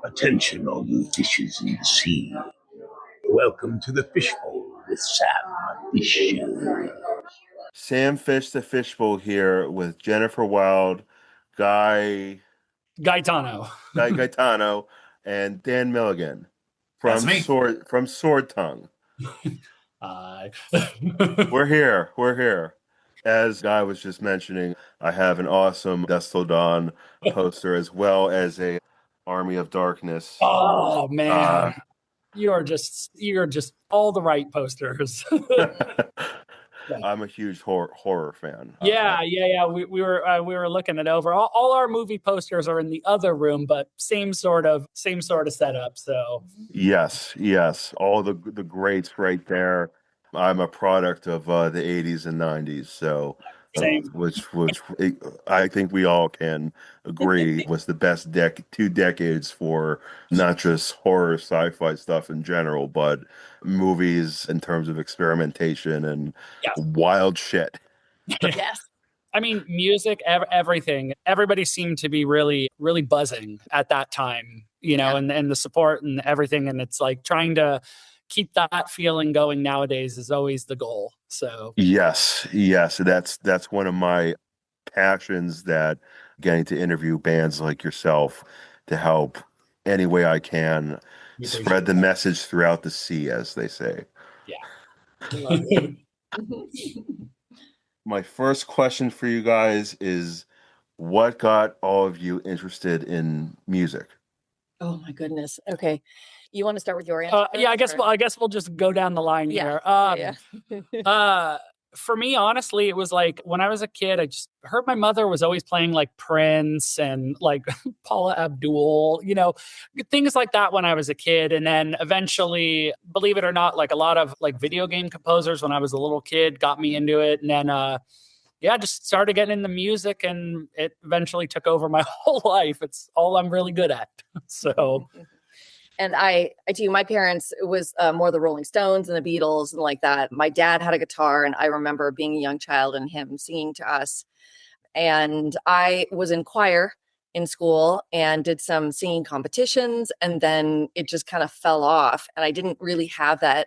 Attention, all you fishes in the sea. Welcome to the Fishbowl with Sam Fisher. Sam Fish the Fishbowl here with Jennifer Wilde, Gaetano, and Dan Milligan That's me. from Sword Tongue. uh, We're here. As Guy was just mentioning, I have an awesome Dusk Till Dawn poster as well as a Army of Darkness. Oh man, you're just all the right posters. I'm a huge horror fan. Yeah. We were looking it over. All our movie posters are in the other room, but same sort of setup. So yes, all the greats right there. I'm a product of the 80s and 90s, so which I think we all can agree was the best 2 decades for not just horror sci-fi stuff in general, but movies in terms of experimentation and wild shit. Yes. I mean, music, everything. Everybody seemed to be really, really buzzing at that time, and the support and everything. And it's like trying to keep that feeling going nowadays is always the goal. So yes, that's one of my passions, that getting to interview bands like yourself to help any way I can spread the message throughout the sea, as they say. Yeah. My first question for you guys is, what got all of you interested in music? Oh my goodness. Okay. You want to start with your answer? I guess we'll just go down the line here. For me, honestly, it was like when I was a kid, I just heard my mother was always playing like Prince and like Paula Abdul, things like that when I was a kid. And then eventually, believe it or not, like a lot of like video game composers when I was a little kid got me into it. And then, just started getting into music, and it eventually took over my whole life. It's all I'm really good at. So. And I too, my parents, it was more the Rolling Stones and the Beatles and like that. My dad had a guitar, and I remember being a young child and him singing to us. And I was in choir in school and did some singing competitions, and then it just kind of fell off. And I didn't really have an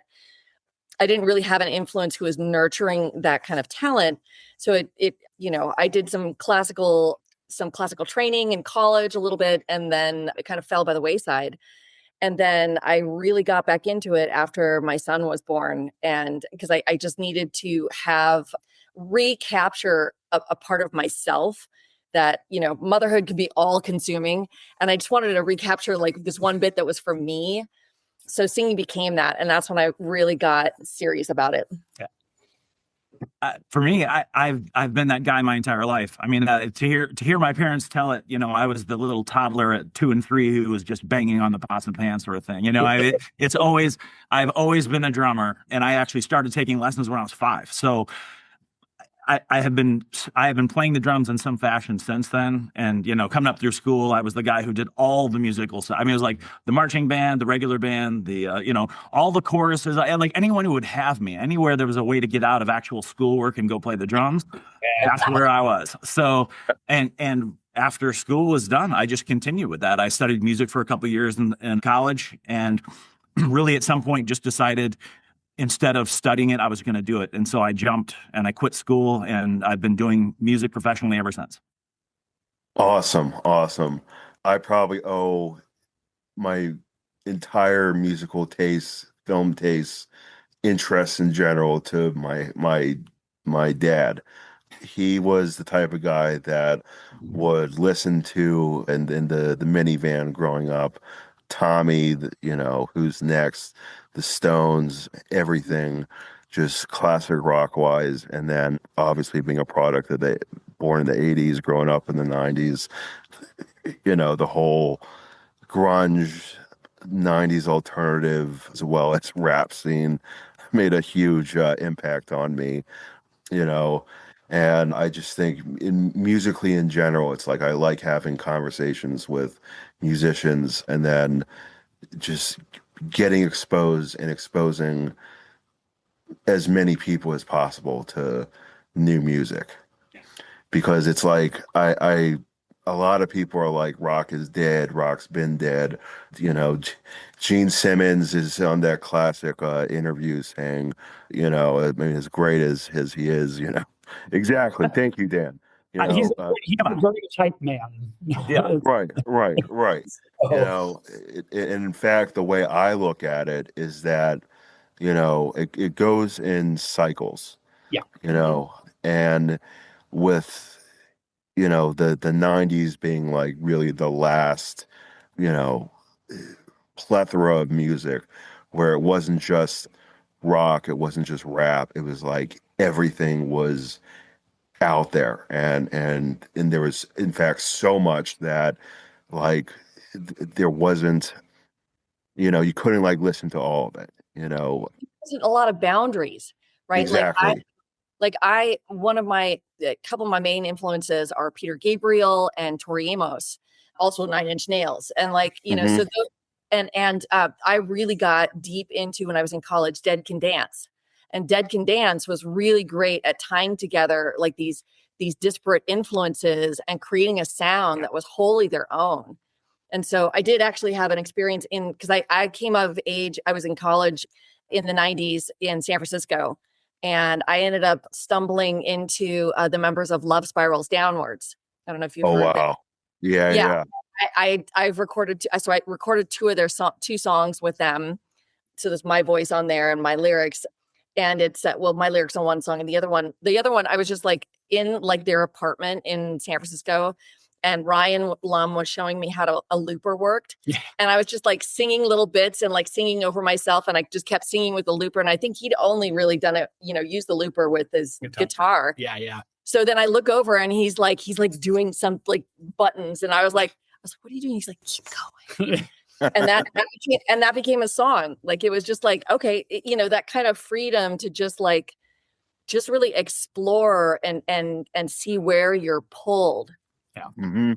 influence who was nurturing that kind of talent. So I did some classical training in college a little bit, and then it kind of fell by the wayside. And then I really got back into it after my son was born. And because I just needed to recapture a part of myself that, motherhood can be all consuming. And I just wanted to recapture like this one bit that was for me. So singing became that. And that's when I really got serious about it. Yeah. For me, I've been that guy my entire life. I mean, to hear my parents tell it, I was the little toddler at 2 and 3 who was just banging on the pots and pans sort of thing. I've always been a drummer, and I actually started taking lessons when I was 5. So I have been playing the drums in some fashion since then. And, coming up through school, I was the guy who did all the musical stuff. I mean, it was like the marching band, the regular band, all the choruses. Like anyone who would have me, anywhere there was a way to get out of actual schoolwork and go play the drums, that's where I was. So, and after school was done, I just continued with that. I studied music for a couple of years in college, and really at some point just decided, instead of studying it, I was going to do it. And so I jumped and I quit school, and I've been doing music professionally ever since. Awesome. I probably owe my entire musical taste, film taste, interests in general to my dad. He was the type of guy that would listen to, and in the minivan growing up, Tommy, Who's Next, the Stones, everything, just classic rock wise. And then obviously being a product of born in the 80s, growing up in the 90s, the whole grunge 90s alternative as well as rap scene made a huge impact on me, and I just think musically in general, it's like I like having conversations with musicians, and then just getting exposed and exposing as many people as possible to new music, because it's like I a lot of people are like, rock is dead, rock's been dead. You know, Gene Simmons is on that classic interview saying, you know, I mean, as great as he is, you know. Exactly. Thank you, Dan. You He's know, he's a very type man. Yeah. right. You So, know, and in fact, the way I look at it is that, you know, it goes in cycles, yeah. you know, and with, you know, the 90s being like really the last, you know, plethora of music where it wasn't just rock, it wasn't just rap, it was like everything was out there, and there was in fact so much that like there wasn't, you know, you couldn't like listen to all of it, you know. Wasn't a lot of boundaries, right? Exactly. One of my, a couple of my main influences are Peter Gabriel and Tori Amos, also Nine Inch Nails. And like, you know, Hmm. so those, I really got deep into, when I was in college, Dead Can Dance. And Dead Can Dance was really great at tying together like these disparate influences and creating a sound that was wholly their own. And so I did actually have an experience because I came of age, I was in college in the 90s in San Francisco. And I ended up stumbling into the members of Love Spirals Downwards. I don't know if you've Oh heard them. wow. Yeah, Yeah, yeah. I've recorded so I recorded two of their two songs with them. So there's my voice on there and my lyrics, and it's well, my lyrics on one song, and the other one I was just like in like their apartment in San Francisco, and Ryan Lum was showing me how a looper worked. Yeah. And I was just like singing little bits and like singing over myself, and I just kept singing with the looper, and I think he'd only really done it, use the looper with his guitar. Yeah. So then I look over and he's like doing some like buttons, and I was like, what are you doing? He's like, keep going. And that became a song. Like, it was just like, okay, that kind of freedom to just really explore and see where you're pulled. Yeah. Hmm.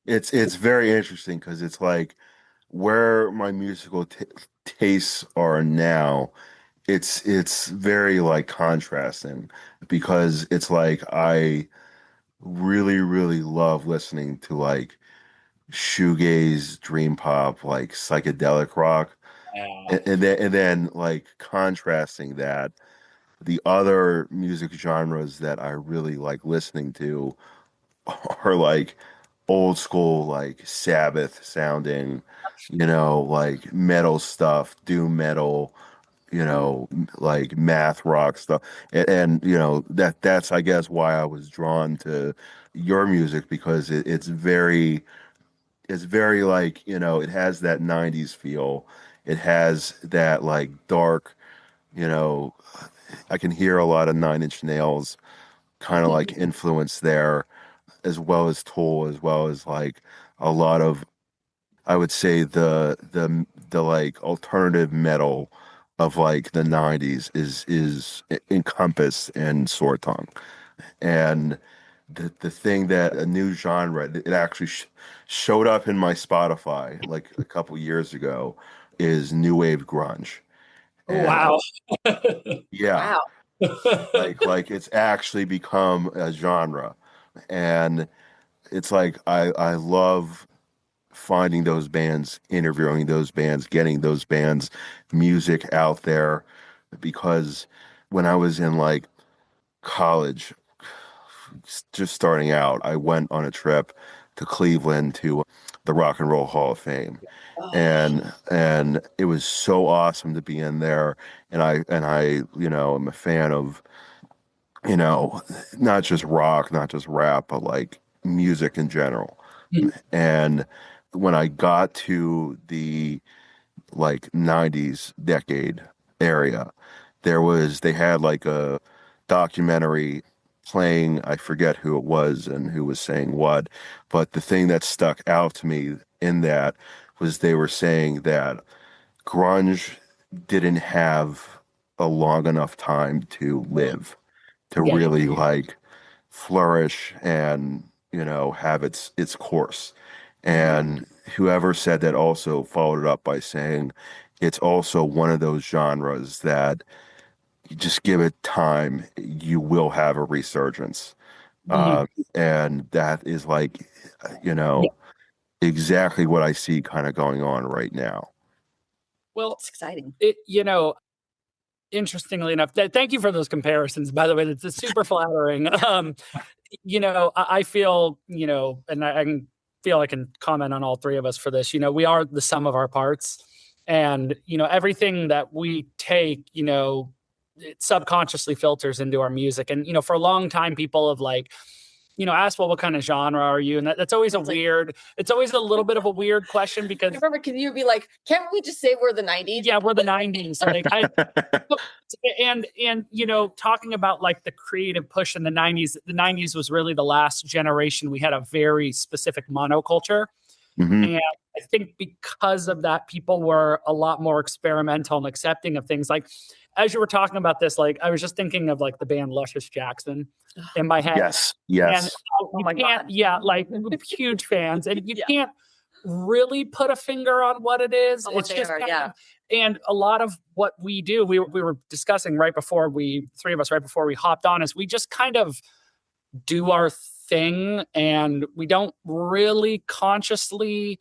It's very interesting because it's like where my musical tastes are now. It's very like contrasting because it's like I really love listening to like shoegaze, dream pop, like psychedelic rock, and then like contrasting that, the other music genres that I really like listening to are like old school, like Sabbath sounding, you know, like metal stuff, doom metal, you know, like math rock stuff. And you know, that's I guess why I was drawn to your music because it's very like, you know, it has that 90s feel. It has that like dark, you know, I can hear a lot of Nine Inch Nails kind of like influence there, as well as Tool, as well as like a lot of, I would say the like alternative metal of like the 90s is encompassed in Sword Tongue. And the thing that a new genre, it actually showed up in my Spotify like a couple years ago, is new wave grunge. And Wow. yeah, Wow. like it's actually become a genre. And it's like I love finding those bands, interviewing those bands, getting those bands music out there, because when I was in like college, just starting out, I went on a trip to Cleveland to the Rock and Roll Hall of Fame. And it was so awesome to be in there. And I, you know, I'm a fan of, you know, not just rock, not just rap, but like music in general. And when I got to the like 90s decade area, they had like a documentary playing. I forget who it was and who was saying what, but the thing that stuck out to me in that was they were saying that grunge didn't have a long enough time to live, to Yeah. really like flourish and, you know, have its course. And whoever said that also followed it up by saying it's also one of those genres that you just give it time, you will have a resurgence. Mhm. And that is like exactly what I see kind of going on right now. Well, It's exciting. Interestingly enough, thank you for those comparisons, by the way. It's super flattering. I feel, and I can feel I can comment on all three of us for this. We are the sum of our parts. And, everything that we take, it subconsciously filters into our music. And, for a long time, people have asked, well, what kind of genre are you? And that's always it's always a little bit of a weird question because remember, can you be like, can't we just say we're the 90s? Yeah, we're the 90s. Talking about like the creative push in the 90s was really the last generation. We had a very specific monoculture. Mm-hmm. And I think because of that, people were a lot more experimental and accepting of things. Like, as you were talking about this, like, I was just thinking of like the band Luscious Jackson in my head. Yes. And God. Yeah, like huge fans. And you can't really put a finger on what it is. It's just and a lot of what we do, we were discussing three of us right before we hopped on, is we just kind of do our thing and we don't really consciously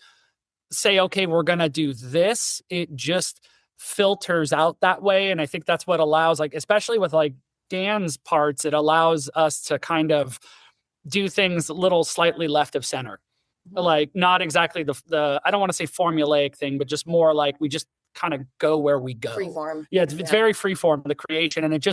say, okay, we're going to do this. It just filters out that way. And I think that's what allows, like, especially with like Dan's parts, it allows us to kind of do things a little slightly left of center. Like, not exactly the I don't want to say formulaic thing, but just more like we just kind of go where we go. Freeform. Yeah, it's very freeform, the creation. And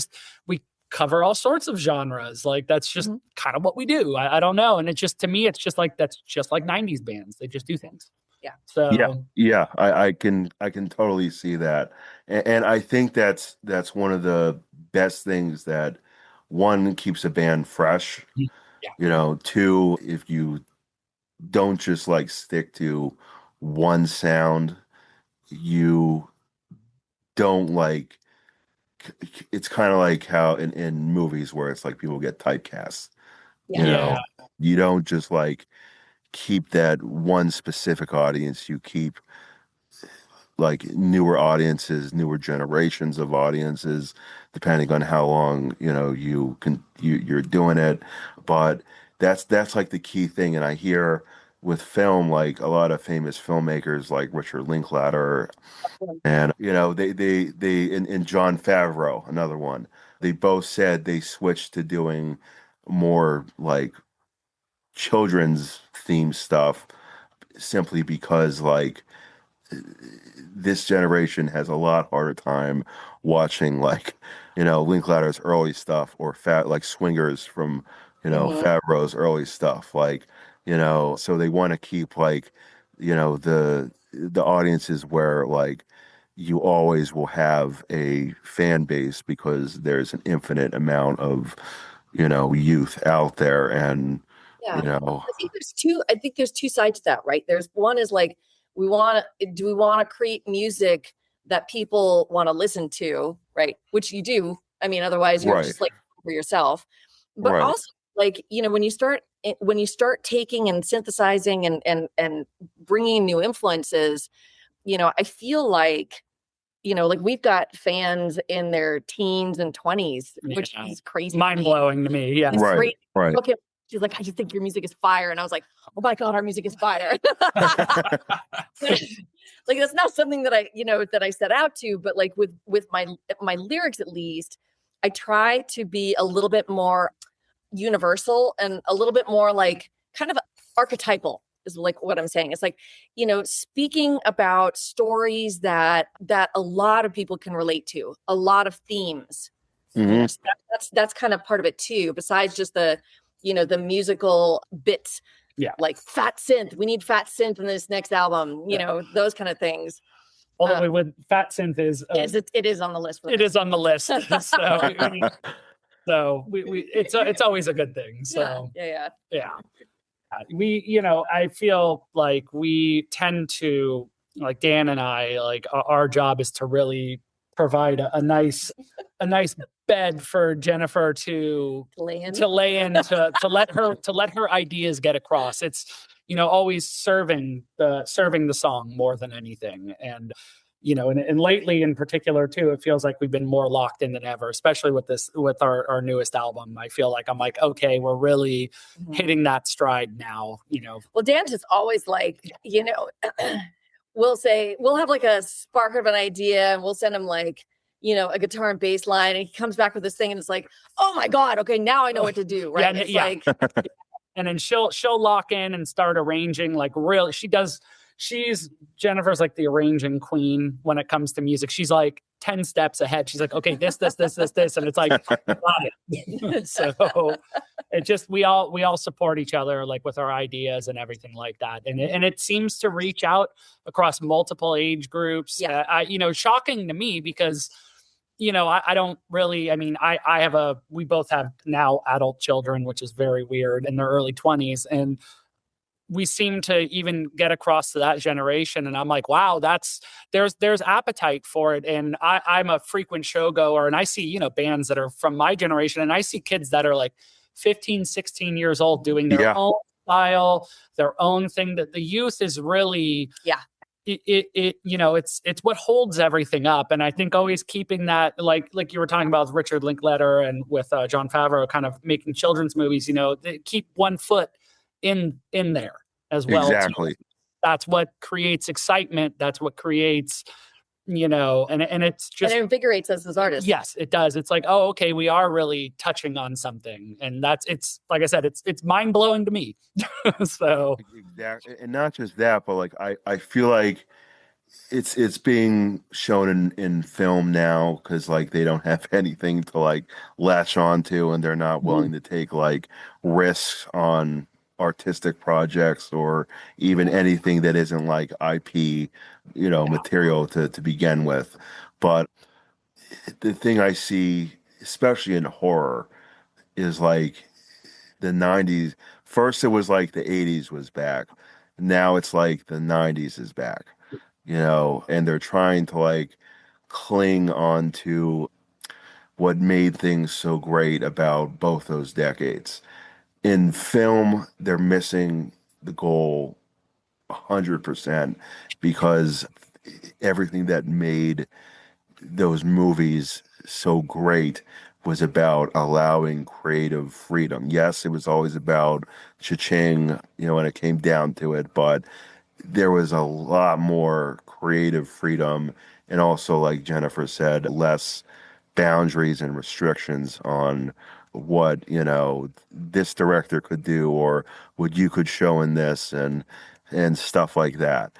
we cover all sorts of genres. Like, that's just kind of what we do. I don't know. And it's just, to me, it's just like, that's just like 90s bands. They just do things. Yeah. So yeah. I can totally see that. And I think that's one of the best things that, one, keeps a band fresh. Yeah. Two, if you don't just like stick to one sound, you don't like, it's kind of like how in movies where it's like people get typecast. You don't just like keep that one specific audience, you keep like newer audiences, newer generations of audiences, depending on how long you're doing it. But that's like the key thing. And I hear with film, like a lot of famous filmmakers like Richard Linklater and and Jon Favreau, another one, they both said they switched to doing more like children's themed stuff simply because like this generation has a lot harder time watching like Linklater's early stuff or like Swingers from Favreau's early stuff, like so they want to keep like the audiences where like you always will have a fan base because there's an infinite amount of youth out there. And I think there's two sides to that, right? There's one is like, do we want to create music that people want to listen to, right? Which you do. I mean, otherwise you're just like for yourself. But also, like, when you start taking and synthesizing and bringing new influences, I feel like, like we've got fans in their teens and 20s, which is crazy. Mind blowing to me. Yeah. It's great. Look at, she's like, I just think your music is fire. And I was like, oh my God, our music is fire. Like, that's not something that I set out to, but like with my lyrics, at least, I try to be a little bit more universal and a little bit more like kind of archetypal is like what I'm saying. It's like, speaking about stories that a lot of people can relate to, a lot of themes. Mm-hmm. So that's kind of part of it too, besides just the musical bits. Yeah. Like fat synth. We need fat synth in this next album, those kind of things. Although with fat synth it is on the list. It is on the list. So it's always a good thing. So yeah. I feel like we tend to, like Dan and I, like our job is to really provide a nice bed for Jennifer to lay in, to let her ideas get across. It's always serving the song more than anything. And and lately in particular too, it feels like we've been more locked in than ever, especially with our newest album. I feel like I'm like, okay, we're really hitting that stride now, Well, Dan just always like, we'll have like a spark of an idea and we'll send him like, a guitar and bass line, and he comes back with this thing and it's like, oh my God, okay, now I know what to do. Right. It's like, and then she'll lock in and start arranging like really, Jennifer's like the arranging queen when it comes to music. She's like 10 steps ahead. She's like, okay, this. And it's like, got it. So it just, we all support each other like with our ideas and everything like that. And it seems to reach out across multiple age groups. Yeah. Shocking to me because, I don't really, we both have now adult children, which is very weird, in their early 20s. And we seem to even get across to that generation. And I'm like, wow, there's appetite for it. And I'm a frequent showgoer and I see, bands that are from my generation, and I see kids that are like 15, 16 years old doing their own style, their own thing. That the youth is really, it's what holds everything up. And I think always keeping that, like you were talking about with Richard Linklater and with Jon Favreau, kind of making children's movies, they keep one foot in there as well. Exactly. That's what creates excitement. That's what creates, and it's just, and it invigorates us as artists. Yes, it does. It's like, oh, okay, we are really touching on something. And it's like I said, it's mind blowing to me. So exactly. And not just that, but like, I feel like it's being shown in film now because like they don't have anything to like latch on to, and they're not willing to take like risks on artistic projects or even anything that isn't like IP, material to begin with. But the thing I see, especially in horror, is like the 90s. First, it was like the 80s was back. Now it's like the 90s is back, and they're trying to like cling on to what made things so great about both those decades. In film, they're missing the goal 100% because everything that made those movies so great was about allowing creative freedom. Yes, it was always about cha-ching, when it came down to it, but there was a lot more creative freedom and also, like Jennifer said, less boundaries and restrictions on what this director could do or what you could show in this and stuff like that.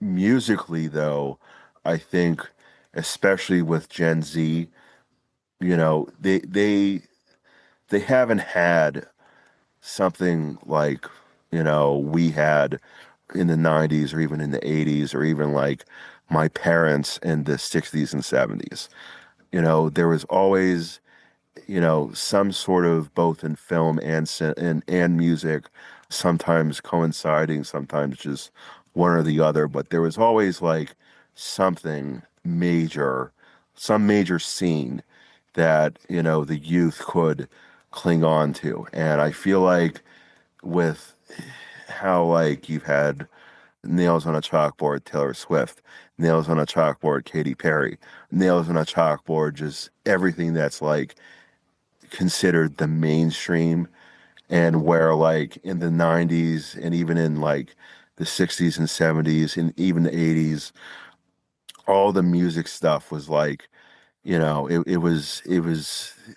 Musically, though, I think especially with Gen Z, they haven't had something like we had in the 90s or even in the 80s or even like my parents in the 60s and 70s. There was always, some sort of both in film and music, sometimes coinciding, sometimes just one or the other. But there was always like something major, some major scene that, the youth could cling on to. And I feel like with how like you've had Nails on a Chalkboard, Taylor Swift, Nails on a Chalkboard, Katy Perry, Nails on a Chalkboard, just everything that's like considered the mainstream, and where like in the 90s and even in like the 60s and 70s and even the 80s, all the music stuff was like, it was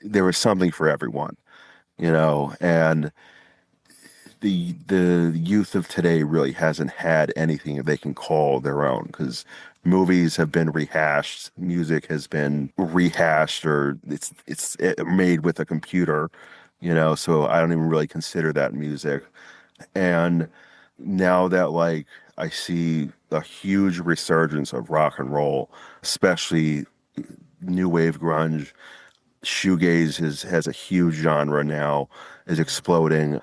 there was something for everyone, and the youth of today really hasn't had anything that they can call their own because movies have been rehashed, music has been rehashed, or it's made with a computer, so I don't even really consider that music. And now that like I see a huge resurgence of rock and roll, especially new wave grunge, shoegaze has a huge genre now, is exploding.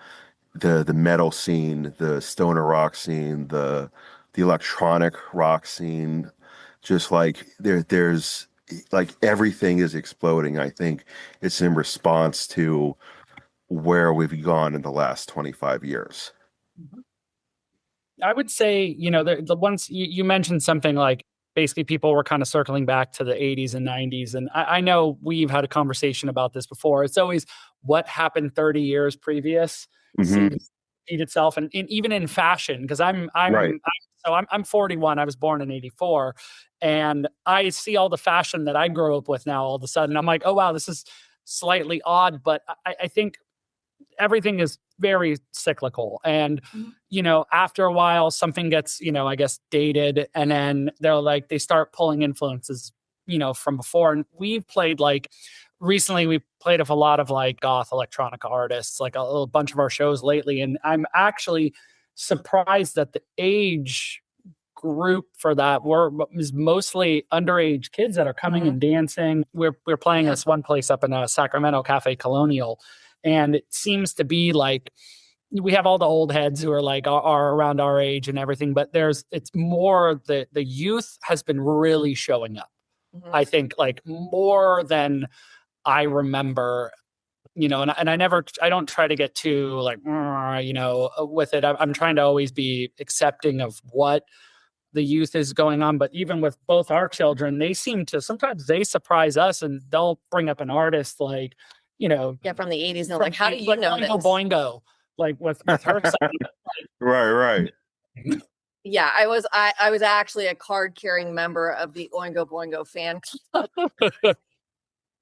The metal scene, the stoner rock scene, the electronic rock scene, just like there's like everything is exploding. I think it's in response to where we've gone in the last 25 years. I would say, the ones you mentioned something like basically people were kind of circling back to the 80s and 90s. And I know we've had a conversation about this before. It's always what happened 30 years previous seems to repeat itself. And even in fashion, because I'm 41. I was born in 84. And I see all the fashion that I grew up with now all of a sudden. I'm like, oh, wow, this is slightly odd. But I think everything is very cyclical. And, after a while, something gets, I guess, dated. And then they start pulling influences, from before. And we've played recently we played with a lot of goth electronic artists, a bunch of our shows lately. And I'm actually surprised that the age group for that is mostly underage kids that are coming and dancing. We're playing this one place up in Sacramento, Cafe Colonial. And it seems to be we have all the old heads who are around our age and everything, but it's more the youth has been really showing up. I think more than I remember, and I don't try to get too with it. I'm trying to always be accepting of what the youth is going on. But even with both our children, they seem to, sometimes they surprise us and they'll bring up an artist from the 80s. And how do you know Boingo this? Boingo, with her. Right. Yeah, I was actually a card-carrying member of the Oingo Boingo fan club.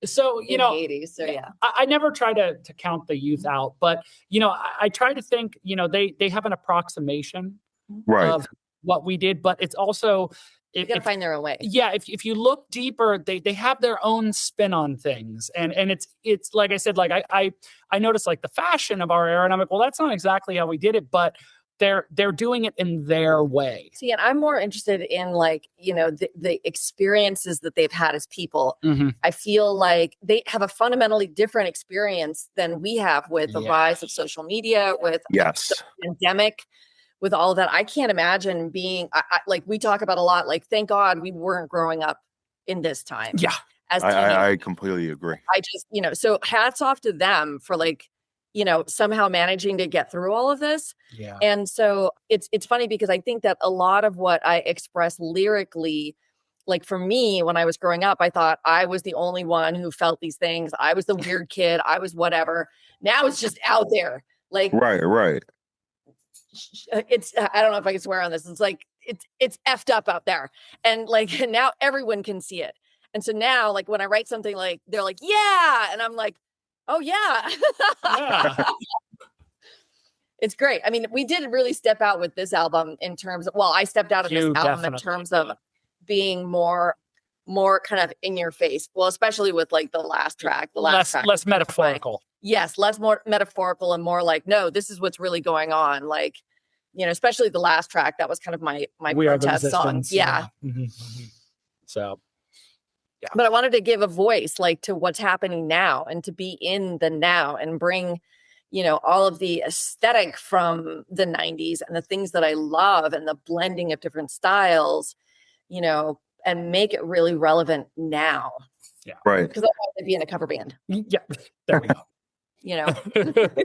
So, in the 80s. So yeah. I never try to count the youth out, but I try to think, they have an approximation of what we did, but it's also you gotta find their own way. Yeah, if you look deeper, they have their own spin on things, and it's like I said, I noticed the fashion of our era, and I'm like, well, that's not exactly how we did it, but they're doing it in their way. See, and I'm more interested in the experiences that they've had as people. I feel like they have a fundamentally different experience than we have with the rise of social media, with the pandemic, with all of that. I can't imagine being we talk about a lot, thank God we weren't growing up in this time. Yeah. As I completely agree. I just, so hats off to them for somehow managing to get through all of this. Yeah. And so it's funny because I think that a lot of what I express lyrically, for me, when I was growing up, I thought I was the only one who felt these things. I was the weird kid. I was whatever. Now it's just out there. Right. It's, I don't know if I can swear on this. It's effed up out there. And now everyone can see it. And so now, when I write something, they're like, yeah. And I'm like, oh yeah. It's great. I mean, we did really step out with this album in terms of, I stepped out of this album in terms of being more kind of in your face. Well, especially with the last track, less metaphorical. Yes. Less more metaphorical and more no, this is what's really going on. Especially the last track, that was kind of my protest song. Yeah. So. Yeah. But I wanted to give a voice to what's happening now and to be in the now and bring, all of the aesthetic from the 90s and the things that I love and the blending of different styles, and make it really relevant now. Yeah. Right. Because I want to be in a cover band. Yeah. There we go.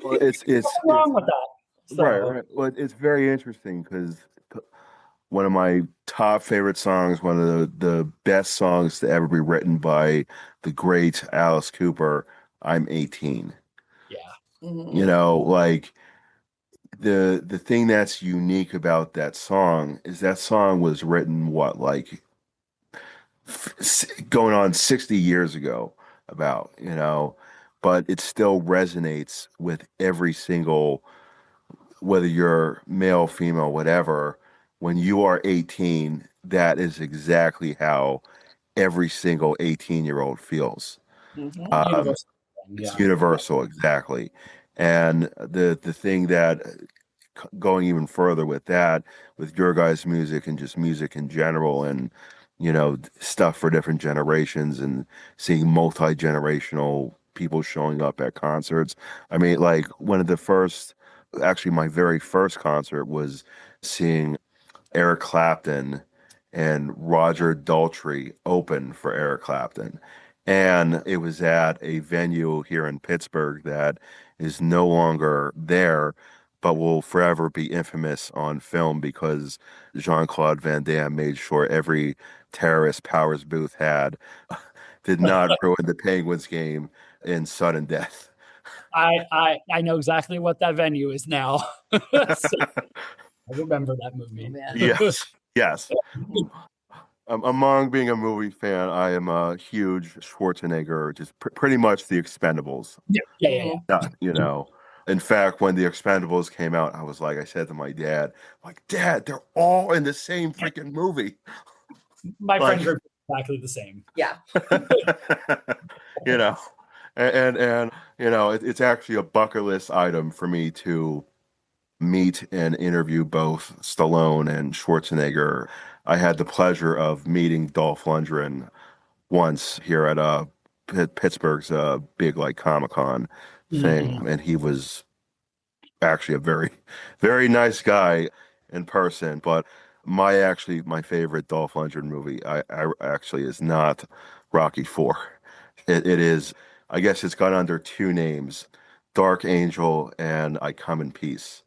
Well, it's wrong with that. So. Right. Well, it's very interesting because one of my top favorite songs, one of the best songs to ever be written by the great Alice Cooper, I'm 18. Yeah. Mm-hmm. The thing that's unique about that song is that song was written, going on 60 years ago but it still resonates with every single, whether you're male, female, whatever. When you are 18, that is exactly how every single 18-year-old feels. Mm-hmm. It's universal, exactly. And the thing that, going even further with that, with your guys' music and just music in general, and stuff for different generations, and seeing multi-generational people showing up at concerts. I mean, one of the first, actually my very first concert was seeing Eric Clapton and Roger Daltrey open for Eric Clapton. And it was at a venue here in Pittsburgh that is no longer there, but will forever be infamous on film because Jean-Claude Van Damme made sure every terrorist Powers Booth had did not ruin the Penguins game in sudden death. I know exactly what that venue is now. So I remember that movie. Oh, Yes, yes. Among being a movie fan, I am a huge Schwarzenegger, just pretty much the Expendables. Yeah. You know, in fact, when the Expendables came out, I said to my dad, like, Dad, they're all in the same freaking movie. My Like, friend group is exactly the same. Yeah. you know, and it's actually a bucket list item for me to meet and interview both Stallone and Schwarzenegger. I had the pleasure of meeting Dolph Lundgren once here at Pittsburgh's big like Comic-Con thing, and he was actually a very, very nice guy in person. But my favorite Dolph Lundgren movie, I actually is not Rocky Four. It is, I guess it's got under two names, Dark Angel and I Come in Peace.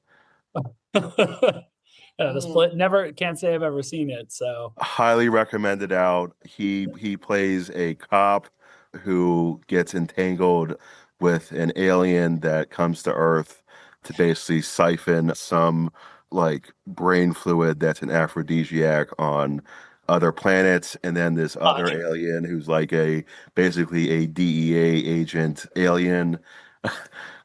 The split, never, can't say I've ever seen it, so Highly recommended out. He plays a cop who gets entangled with an alien that comes to Earth to basically siphon some like brain fluid that's an aphrodisiac on other planets, and then this other alien who's like basically a DEA agent alien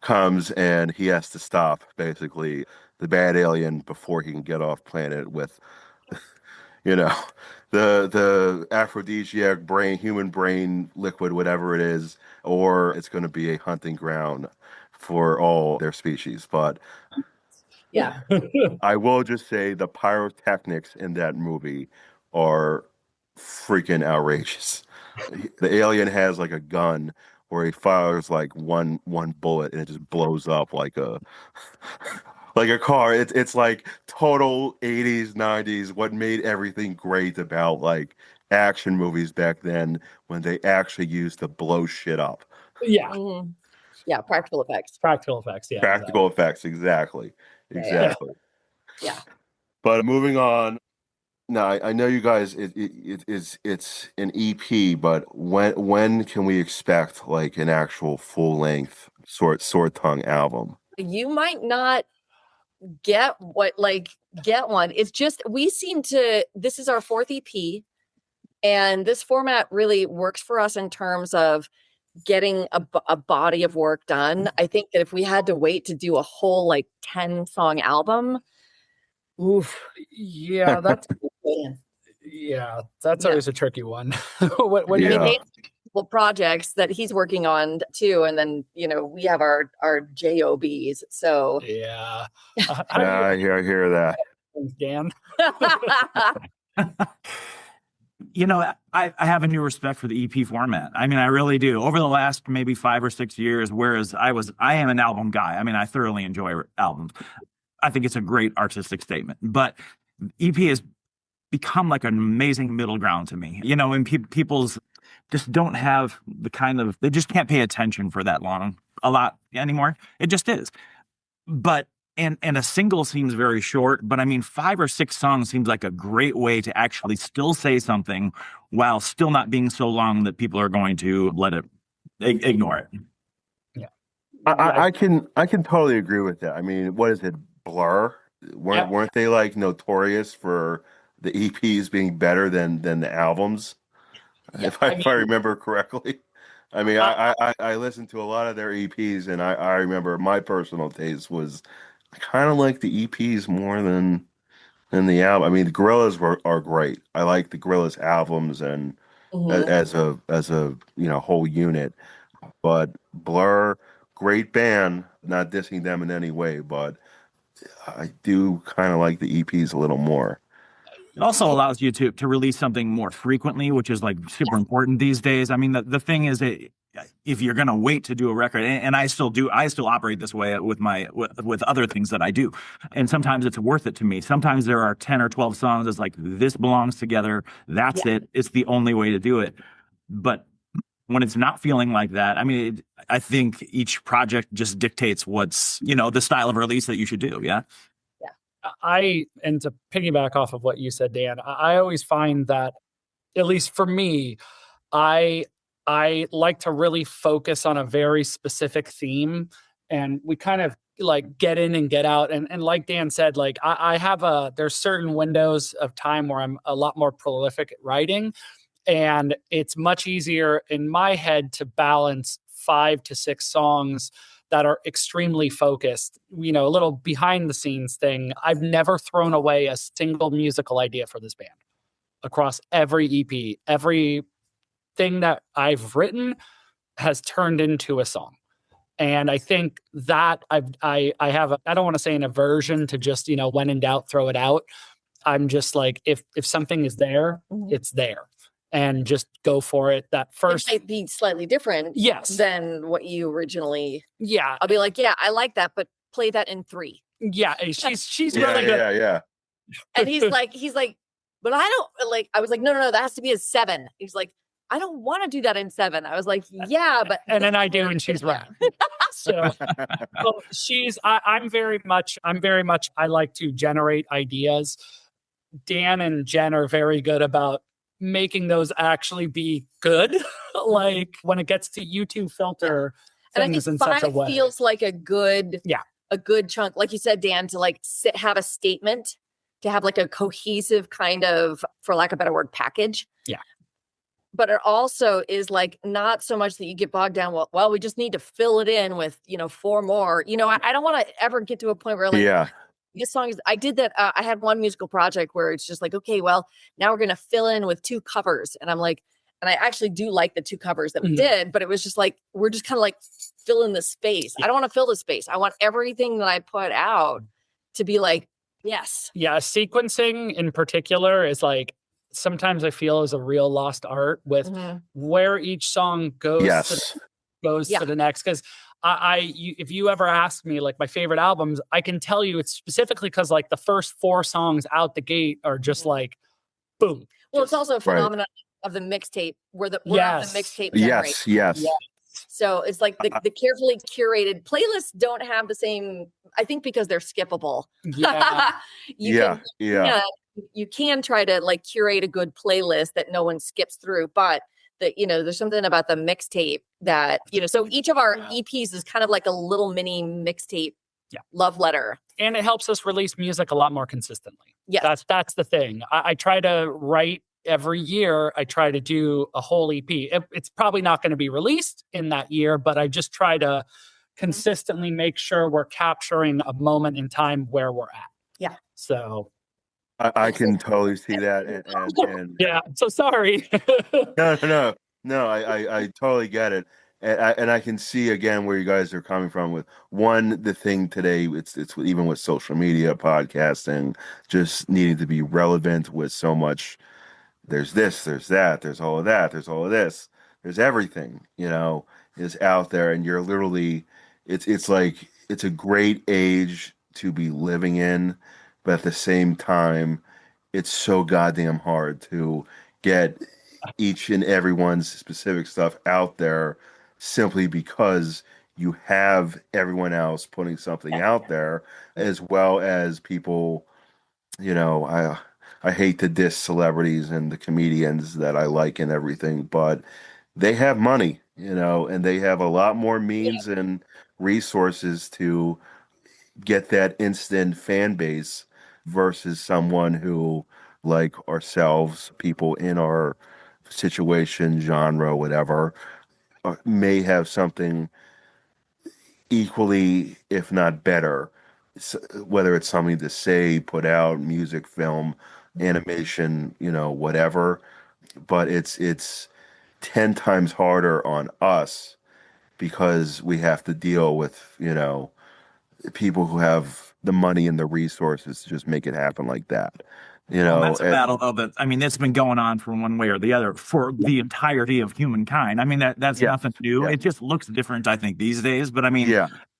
comes and he has to stop basically the bad alien before he can get off planet with you know the aphrodisiac human brain liquid, whatever it is, or it's going to be a hunting ground for all their species. But Yeah. I will just say the pyrotechnics in that movie are freaking outrageous. The alien has like a gun where he fires like one bullet and it just blows up like a like a car. It's like total 80s, 90s, what made everything great about like action movies back then when they actually used to blow shit up. yeah. Yeah, practical effects. Practical effects, yeah. Practical effects, exactly. Exactly. Yeah. But moving on, now I know you guys it's an EP, but when can we expect like an actual full length sword tongue album? You might not get one. It's just this is our fourth EP, and this format really works for us in terms of getting a body of work done. I think that if we had to wait to do a whole like 10-song album, oof. Yeah, that's always a tricky one. What do you I mean, think? multiple projects that he's working on too, and then we have our jobs. So Yeah, I hear that. Dan. I have a new respect for the EP format. I mean, I really do. Over the last maybe 5 or 6 years, whereas I am an album guy. I mean, I thoroughly enjoy albums. I think it's a great artistic statement, but EP has become like an amazing middle ground to me. And people's just don't have they just can't pay attention for that long a lot anymore. It just is. But and a single seems very short, but I mean 5 or 6 songs seems like a great way to actually still say something while still not being so long that people are going to let it ignore it. Yeah. I can totally agree with that. I mean, what is it? Blur? Weren't they like notorious for the EPs being better than the albums? Yeah, If I remember correctly. I mean, I listened to a lot of their EPs, and I remember my personal taste was I kind of like the EPs more than the album. I mean, the Gorillaz are great. I like the Gorillaz albums and as a whole unit. But Blur, great band. Not dissing them in any way, but I do kind of like the EPs a little more. It also allows you to release something more frequently, which is like super important these days. I mean, the thing is that if you're going to wait to do a record, and I still operate this way with other things that I do. And sometimes it's worth it to me. Sometimes there are 10 or 12 songs that's like, this belongs together. That's it. It's the only way to do it. But when it's not feeling like that, I mean, I think each project just dictates what's, the style of release that you should do. Yeah. And to piggyback off of what you said, Dan, I always find that, at least for me, I like to really focus on a very specific theme, and we kind of like get in and get out. And like Dan said, like I have there's certain windows of time where I'm a lot more prolific at writing, and it's much easier in my head to balance 5 to 6 songs that are extremely focused. A little behind the scenes thing. I've never thrown away a single musical idea for this band across every EP. Everything that I've written has turned into a song. And I think that I have I don't want to say an aversion to just, when in doubt, throw it out. I'm just like, if something is there, it's there. And just go for it. That first, it might be slightly different, than what you originally. Yeah, I'll be like, yeah, I like that, but play that in 3. Yeah, she's really good. Yeah. And he's like, but I don't like. I was like, no, that has to be a 7. He's like, I don't want to do that in 7. I was like, yeah, but and then I do, and she's right. So I'm very much. I like to generate ideas. Dan and Jen are very good about making those actually be good. Like when it gets to YouTube filter things in such a way. Feels like a good chunk, like you said, Dan, to like have a statement, to have like a cohesive kind of, for lack of a better word, package. Yeah. But it also is like not so much that you get bogged down. Well, we just need to fill it in with 4 more. I don't want to ever get to a point where like this song is. I did that. I had one musical project where it's just like, okay, well, now we're gonna fill in with 2 covers, and I'm like, and I actually do like the 2 covers that we did, but it was just like we're just kind of like filling the space. I don't want to fill the space. I want everything that I put out to be like, yes. Yeah, sequencing in particular is like, sometimes I feel is a real lost art with where each song goes to the next. Because if you ever ask me like my favorite albums, I can tell you it's specifically because like the first 4 songs out the gate are just like boom. Well, it's also a phenomenon of the mixtape, where the mixtape generation. Yes. So it's like the carefully curated playlists don't have the same. I think because they're skippable. You can try to like curate a good playlist that no one skips through, but there's something about the mixtape that, so each of our EPs is kind of like a little mini mixtape love letter. And it helps us release music a lot more consistently. Yeah. That's the thing. I try to write every year. I try to do a whole EP. It's probably not going to be released in that year, but I just try to consistently make sure we're capturing a moment in time where we're at. Yeah. So I can totally see that. And yeah, I'm so sorry. No, I totally get it. And I can see again where you guys are coming from with the thing today. It's even with social media, podcasting, just needing to be relevant with so much. There's this, there's that, there's all of that, there's all of this, there's everything, is out there. And you're literally, it's like, it's a great age to be living in. But at the same time, it's so goddamn hard to get each and everyone's specific stuff out there simply because you have everyone else putting something out there, as well as people, I hate to diss celebrities and the comedians that I like and everything, but they have money, and they have a lot more means and resources to get that instant fan base versus someone who, like ourselves, people in our situation, genre, whatever, may have something equally, if not better, whether it's something to say, put out, music, film, animation, whatever. But it's 10 times harder on us because we have to deal with, people who have the money and the resources to just make it happen like that. That's a battle though that's been going on from one way or the other for the entirety of humankind. I mean, that's nothing new. It just looks different, I think, these days. But I mean,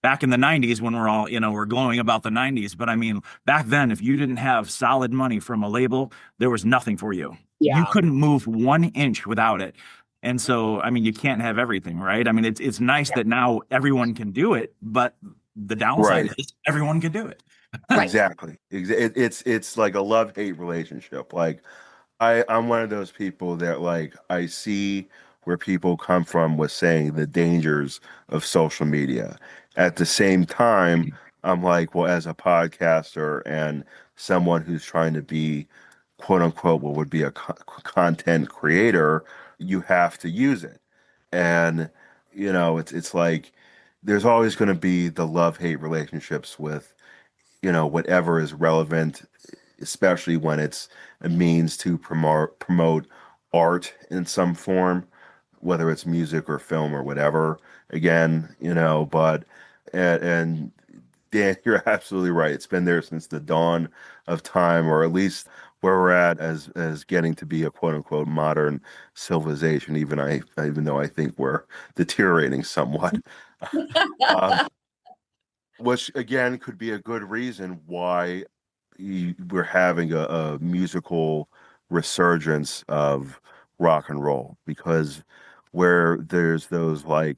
back in the 90s when we're all, we're glowing about the 90s. But I mean, back then, if you didn't have solid money from a label, there was nothing for you. Yeah. You couldn't move 1 inch without it. And so, I mean, you can't have everything, right? I mean, it's nice that now everyone can do it, but the downside Right. is everyone can do it. Right. Exactly. It's like a love-hate relationship. Like I'm one of those people that like I see where people come from with saying the dangers of social media. At the same time, I'm like, well, as a podcaster and someone who's trying to be quote unquote what would be a content creator, you have to use it. And it's like there's always going to be the love-hate relationships with whatever is relevant, especially when it's a means to promote art in some form, whether it's music or film or whatever. Again, but and Dan, you're absolutely right. It's been there since the dawn of time, or at least where we're at as getting to be a quote unquote modern civilization. Even though I think we're deteriorating somewhat. Um, which again could be a good reason why we're having a musical resurgence of rock and roll, because where there's those like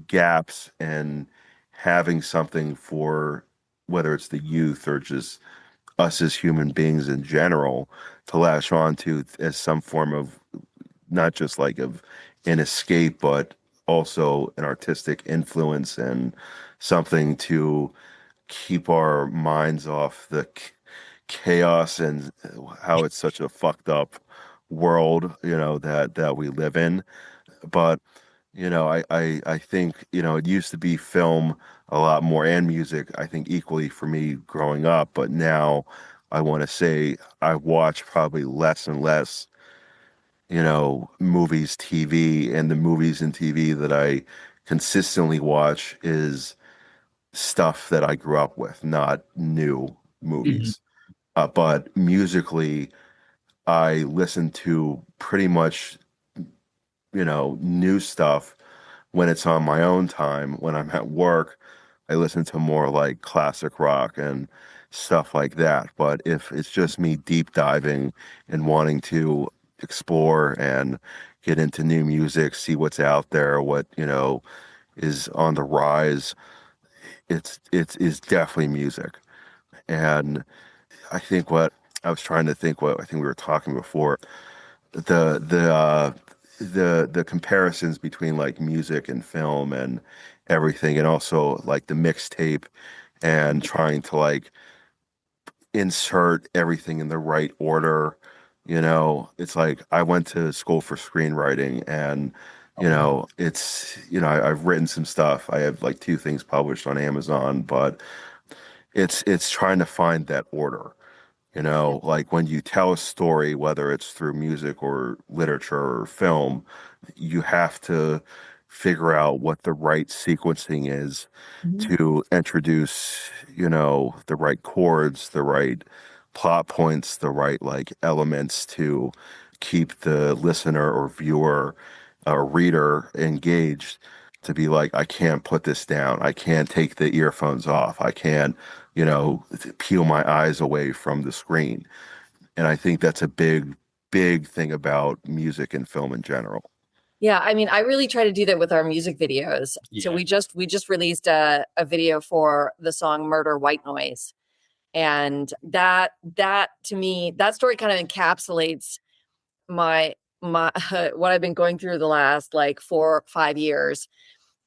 gaps and having something for whether it's the youth or just us as human beings in general to latch on to as some form of not just like of an escape, but also an artistic influence and something to keep our minds off the chaos and how it's such a fucked up world, that we live in. But, I think, it used to be film a lot more and music, I think equally for me growing up. But now I want to say I watch probably less and less, movies, TV, and the movies and TV that I consistently watch is stuff that I grew up with, not new Mhm. movies. But musically, I listen to pretty much, new stuff when it's on my own time. When I'm at work, I listen to more like classic rock and stuff like that. But if it's just me deep diving and wanting to explore and get into new music, see what's out there, what, is on the rise, it's definitely music. And I think what I was trying to think what I think we were talking before, the the uh the comparisons between like music and film and everything, and also like the mixtape and trying to like insert everything in the right order. It's like I went to school for screenwriting, and I've written some stuff. I have like two things published on Amazon, but it's trying to find that order. Like when you tell a story, whether it's through music or literature or film, you have to figure out what the right sequencing is Mhm. to introduce, the right chords, the right plot points, the right like elements to keep the listener or viewer or reader engaged, to be like, I can't put this down. I can't take the earphones off. I can't, peel my eyes away from the screen. And I think that's a big, big thing about music and film in general. Yeah, I mean, I really try to do that with our music videos. So Yeah. we just released a video for the song Murder White Noise. And that to me, that story kind of encapsulates my what I've been going through the last like 4 or 5 years,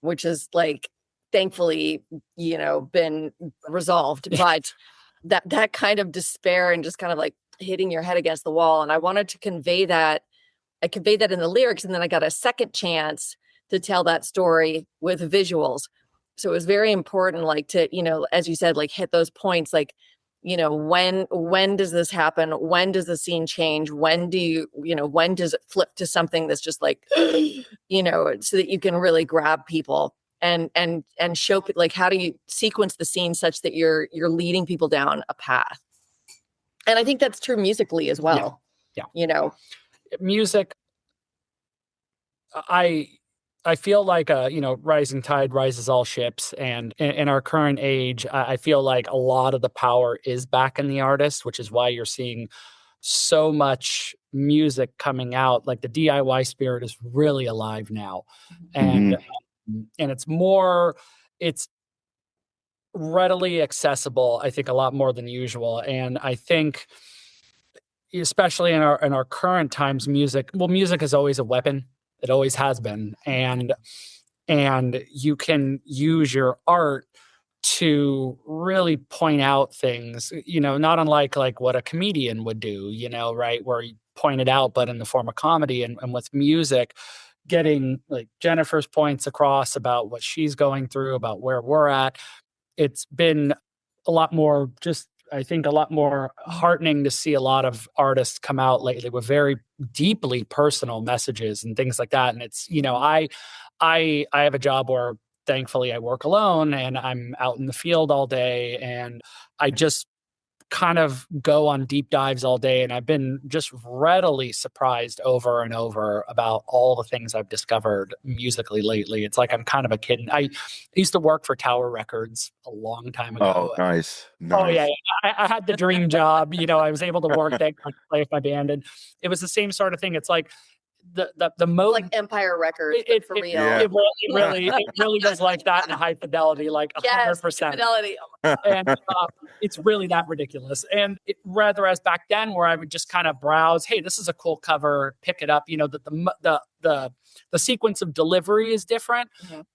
which is like thankfully, been resolved. But that kind of despair and just kind of like hitting your head against the wall. And I wanted to convey that. I conveyed that in the lyrics, and then I got a second chance to tell that story with visuals. So it was very important, like to, as you said, like hit those points, like, when does this happen? When does the scene change? When when does it flip to something that's just like, so that you can really grab people and show like how do you sequence the scene such that you're leading people down a path. And I think that's true musically as Yeah. well. Yeah. Music, I I feel like rising tide rises all ships, and in our current age, I feel like a lot of the power is back in the artist, which is why you're seeing so much music coming out. Like the DIY spirit is really alive now. Mm-hmm. And it's readily accessible, I think, a lot more than usual. And I think, especially in our current times, music is always a weapon. It always has been. And you can use your art to really point out things, not unlike like what a comedian would do, right, where you point it out, but in the form of comedy. And with music, getting like Jennifer's points across about what she's going through, about where we're at, it's been a lot more, just I think a lot more heartening to see a lot of artists come out lately with very deeply personal messages and things like that. And it's, I have a job where thankfully I work alone and I'm out in the field all day, and I just kind of go on deep dives all day, and I've been just readily surprised over and over about all the things I've discovered musically lately. It's like I'm kind of a kid. I used to work for Tower Records a long time ago. Oh, nice. Oh yeah, I had the dream job. I was able to work there, play with my band, and it was the same sort of thing. It's like the mode, like Empire Records, for real. Yeah. It really was like that in high fidelity, like 100%. Fidelity. And it's really that ridiculous. And rather as back then, where I would just kind of browse, hey, this is a cool cover, pick it up. The sequence of delivery is different,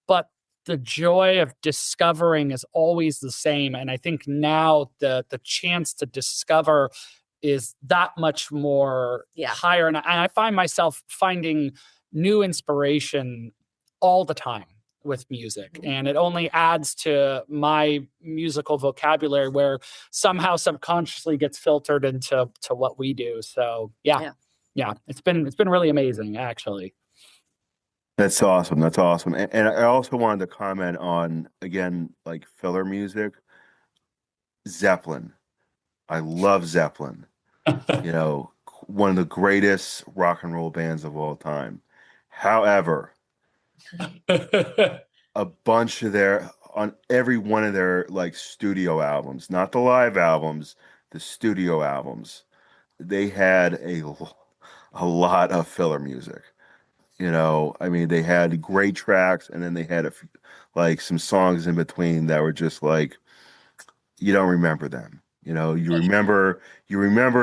but the joy of discovering is always the same. And I think now the chance to discover is that much more higher. And I find myself finding new inspiration all the time with music. And it only adds to my musical vocabulary, where somehow subconsciously gets filtered into what we do. So yeah. It's been really amazing, actually. That's awesome. That's awesome. And I also wanted to comment on, again, like filler music. Zeppelin. I love Zeppelin. One of the greatest rock and roll bands of all time. However, a bunch of on every one of their like studio albums, not the live albums, the studio albums, they had a lot of filler music. I mean, they had great tracks, and then they had like some songs in between that were just like, you don't remember them. You remember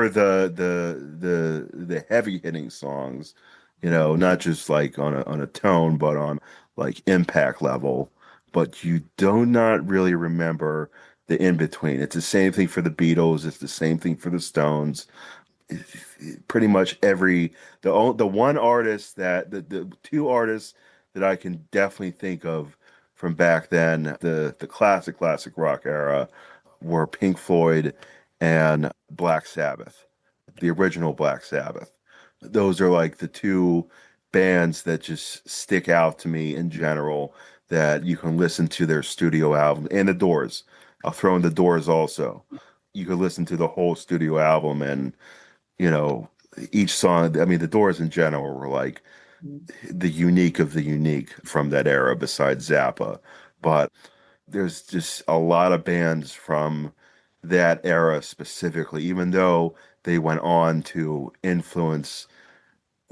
the heavy hitting songs, not just like on a tone, but on like impact level. But you do not really remember the in between. It's the same thing for the Beatles. It's the same thing for the Stones. Pretty much the one artist the two artists that I can definitely think of from back then, the classic rock era, were Pink Floyd and Black Sabbath, the original Black Sabbath. Those are like the two bands that just stick out to me in general, that you can listen to their studio album. And the Doors. I'll throw in the Doors also. You could listen to the whole studio album, and each song, I mean, the Doors in general were like the unique of the unique from that era, besides Zappa. But there's just a lot of bands from that era specifically, even though they went on to influence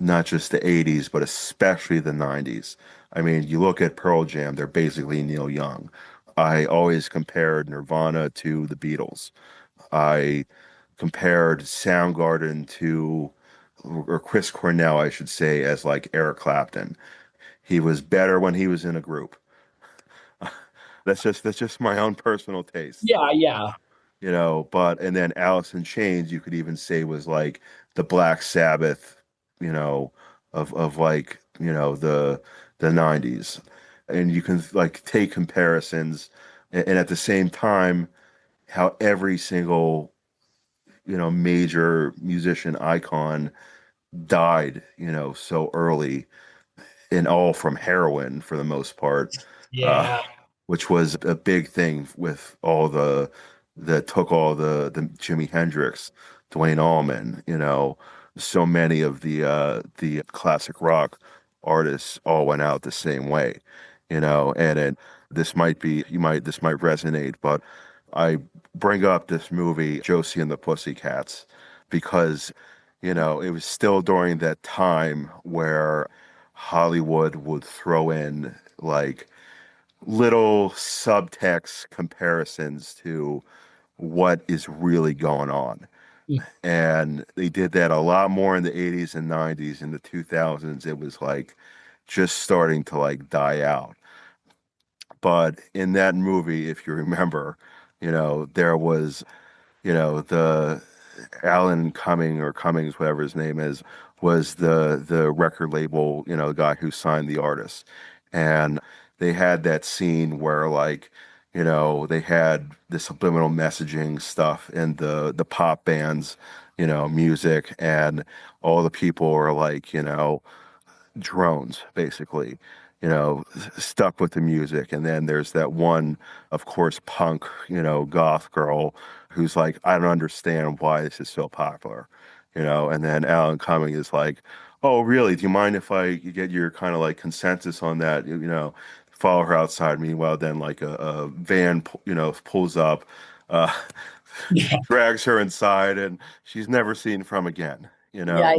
not just the 80s, but especially the 90s. I mean, you look at Pearl Jam, they're basically Neil Young. I always compared Nirvana to the Beatles. I compared Soundgarden or Chris Cornell, I should say, as like Eric Clapton. He was better when he was in a group. That's just my own personal taste. Yeah. But and then Alice in Chains, you could even say, was like the Black Sabbath, of like, the 90s. And you can like take comparisons, and at the same time, how every single, major musician icon died, so early, and all from heroin for the most part. Yeah. Which was a big thing with all that took all the Jimi Hendrix, Duane Allman, so many of the classic rock artists all went out the same way, and this might resonate, but I bring up this movie, Josie and the Pussycats, because it was still during that time where Hollywood would throw in like little subtext comparisons to what is really going on. And they did that a lot more in the 80s and 90s. In the 2000s, it was like just starting to like die out. But in that movie, if you remember, there was, the Alan Cummings, whatever his name is, was the record label, the guy who signed the artist. And they had that scene where like, they had the subliminal messaging stuff in the pop bands, music, and all the people were like, drones, basically, stuck with the music. And then there's that one, of course, punk, goth girl who's like, I don't understand why this is so popular, and then Alan Cumming is like, oh, really? Do you mind if I get your kind of like consensus on that? Follow her outside. Meanwhile, then like a van, pulls up, uh, Yeah. drags her inside, and she's never seen from again, Yeah.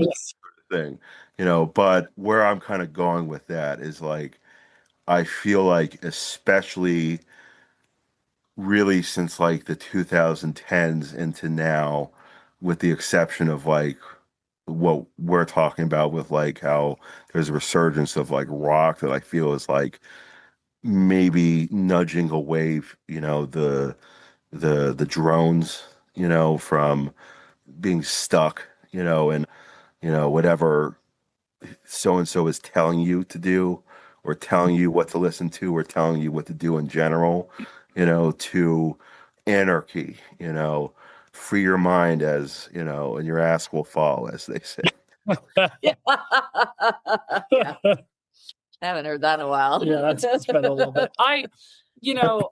thing, but where I'm kind of going with that is like, I feel like, especially really since like the 2010s into now, with the exception of like what we're talking about with like how there's a resurgence of like rock that I feel is like maybe nudging away, the drones, from being stuck, and whatever so and so is telling you to do, or telling you what to listen to, or telling you what to do in general, to anarchy, free your mind, as and your ass will fall, as they say. Yeah. I haven't heard that in a while. Yeah, that's been a little bit. You know,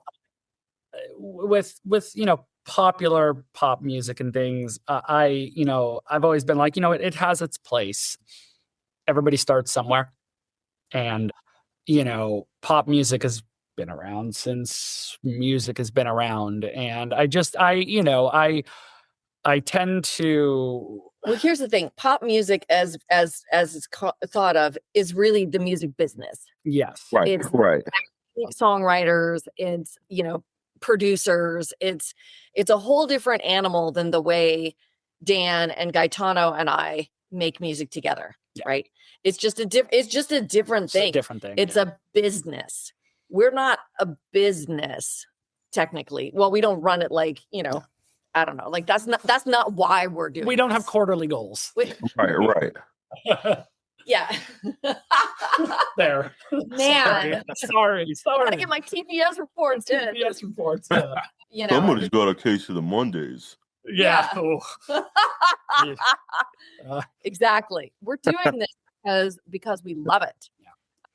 with popular pop music and things, I've always been like, it has its place. Everybody starts somewhere, and pop music has been around since music has been around, and I tend to. Well, here's the thing: pop music, as it's thought of, is really the music business. Yes, Right, It's right. songwriters, it's producers. It's a whole different animal than the way Dan and Gaetano and I make music together. Yeah. Right? It's just a different it's thing. a different thing. It's yeah. a business. We're not a business technically. Well, we don't run it like I don't know. Like that's not why we're doing. We don't have quarterly goals. Right. Yeah. There. Man. Sorry. Gotta get my TPS reports in. TPS reports. Somebody's got a case of the Mondays. Yeah. Exactly. We're doing this because we love it.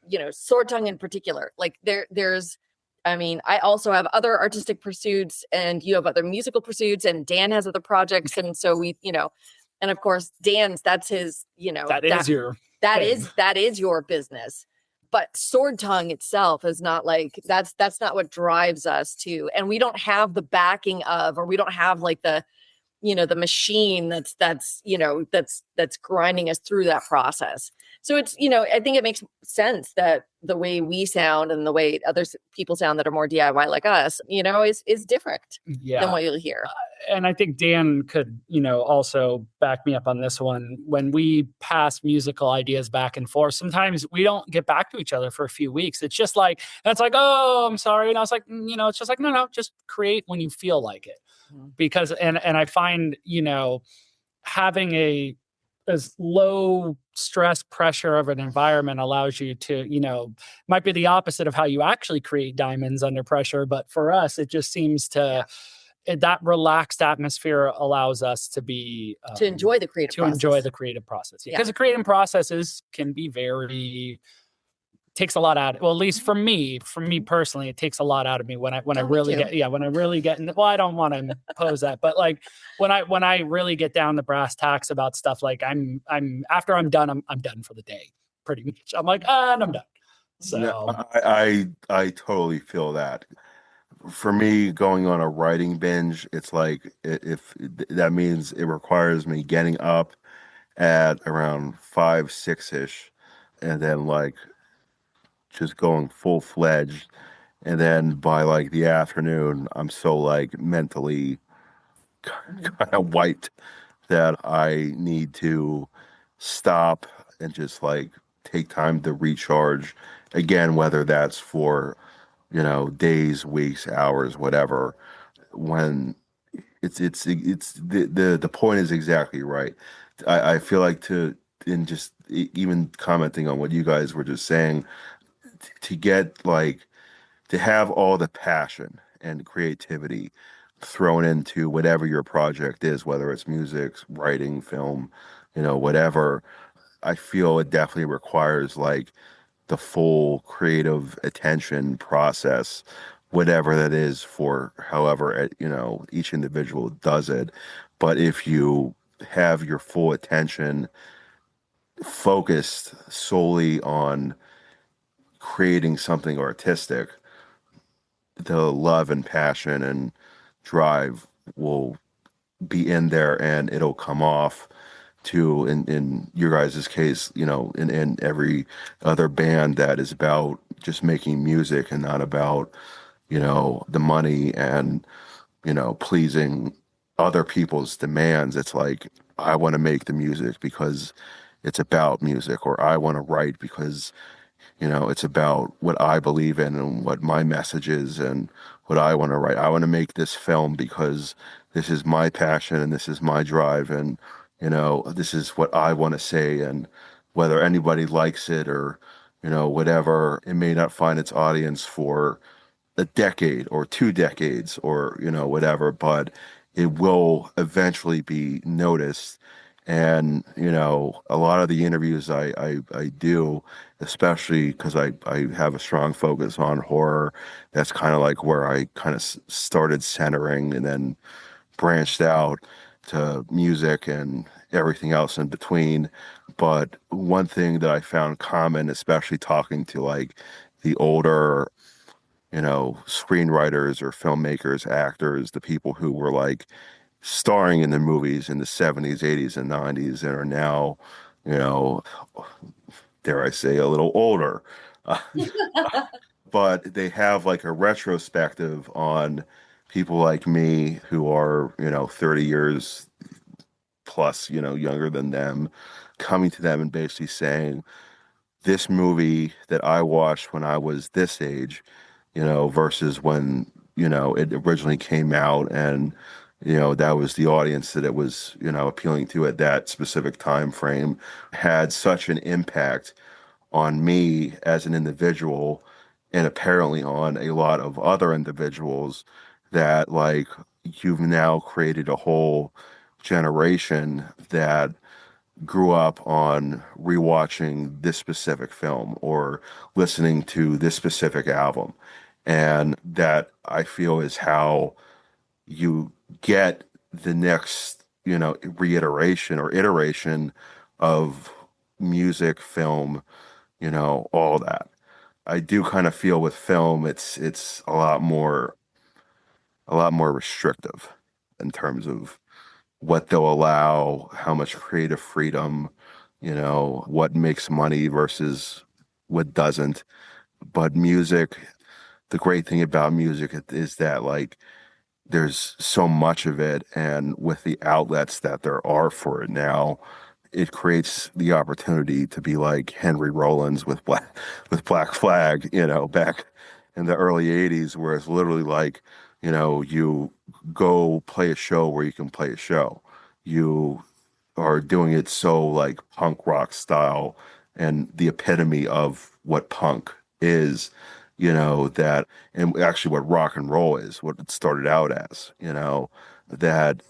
Yeah. Sword Tongue in particular. Like there's I also have other artistic pursuits, and you have other musical pursuits, and Dan has other projects. And so we, and of course Dan's, that's his, that is your business. But Sword Tongue itself is not like, that's not what drives us to, and we don't have the backing of, or we don't have like the machine that's grinding us through that process. So it's, I think it makes sense that the way we sound and the way other people sound that are more DIY like us, is different than what you'll hear. And I think Dan could, also back me up on this one. When we pass musical ideas back and forth, sometimes we don't get back to each other for a few weeks. It's just like, that's like, oh, I'm sorry. And I was like, it's just like, no, just create when you feel like it. Because, and I find, having as low stress pressure of an environment allows you to, might be the opposite of how you actually create diamonds under pressure. But for us, it just seems to, that relaxed atmosphere allows us to be, to enjoy the creative process. enjoy the creative process. Because the creative processes can be takes a lot out. Well, at least for me personally, it takes a lot out of me when I really get in. Well, I don't want to impose that, but like when I really get down to brass tacks about stuff, like I'm after I'm done, I'm done for the day. Pretty much, I'm like, and I'm done. So no, I totally feel that. For me, going on a writing binge, it's like, if that means it requires me getting up at around 5, 6 ish, and then like just going full fledged. And then by like the afternoon, I'm so like mentally kind of wiped that I need to stop and just like take time to recharge again, whether that's for, days, weeks, hours, whatever. When it's the point is exactly right. I feel like in just even commenting on what you guys were just saying, to get like to have all the passion and creativity thrown into whatever your project is, whether it's music, writing, film, whatever. I feel it definitely requires like the full creative attention process, whatever that is for however, each individual does it. But if you have your full attention focused solely on creating something artistic, the love and passion and drive will be in there and it'll come off to in your guys' case, in every other band that is about just making music and not about, the money and, pleasing other people's demands. It's like, I want to make the music because it's about music, or I want to write because it's about what I believe in and what my message is and what I want to write. I want to make this film because this is my passion and this is my drive and, this is what I want to say. And whether anybody likes it or, whatever, it may not find its audience for a decade or 2 decades or, whatever, but it will eventually be noticed. And, a lot of the interviews I do, especially because I have a strong focus on horror, that's kind of like where I kind of started centering and then branched out to music and everything else in between. But one thing that I found common, especially talking to like the older screenwriters or filmmakers, actors, the people who were like starring in the movies in the 70s, 80s, and 90s and are now, you know, dare I say, a little older. Uh, but they have like a retrospective on people like me who are, 30 years plus, younger than them, coming to them and basically saying, this movie that I watched when I was this age, versus when, it originally came out and, that was the audience that it was, appealing to at that specific time frame, had such an impact on me as an individual and apparently on a lot of other individuals that like you've now created a whole generation that grew up on rewatching this specific film or listening to this specific album. And that I feel is how you get the next, reiteration or iteration of music, film, all that. I do kind of feel with film, it's a lot more restrictive in terms of what they'll allow, how much creative freedom, what makes money versus what doesn't. But music, the great thing about music is that like there's so much of it, and with the outlets that there are for it now, it creates the opportunity to be like Henry Rollins with Black Flag, back in the early 80s, where it's literally like, you go play a show where you can play a show. You are doing it so like punk rock style and the epitome of what punk is, that and actually what rock and roll is, what it started out as, that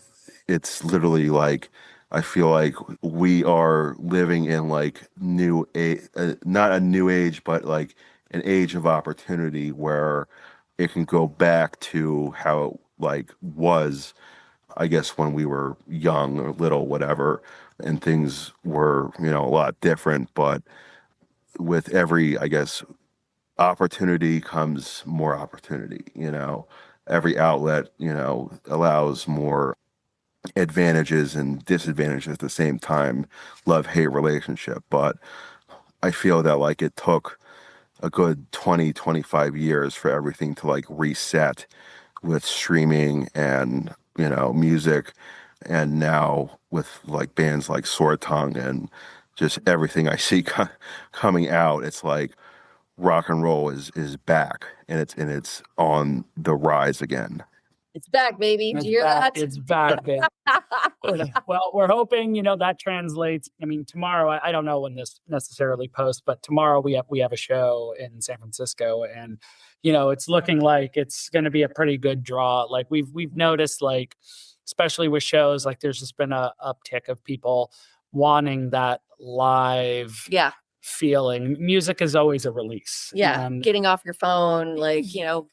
it's literally like I feel like we are living in like new age, not a new age, but like an age of opportunity where it can go back to how it like was, I guess, when we were young or little, whatever, and things were, a lot different. But with every, I guess, opportunity comes more opportunity, Every outlet, allows more advantages and disadvantages at the same time, love-hate relationship. But I feel that like it took a good 20-25 years for everything to like reset with streaming and, music. And now with like bands like Sword Tongue and just everything I see coming out, it's like rock and roll is back, and it's on the rise again. It's back, baby. Do you hear that? It's back, baby. Well, we're hoping, that translates. I mean, tomorrow, I don't know when this necessarily posts, but tomorrow we have a show in San Francisco, and it's looking like it's going to be a pretty good draw. Like we've noticed, like especially with shows, like there's just been a uptick of people wanting that live feeling. Music is always a release. Yeah, getting off your phone, like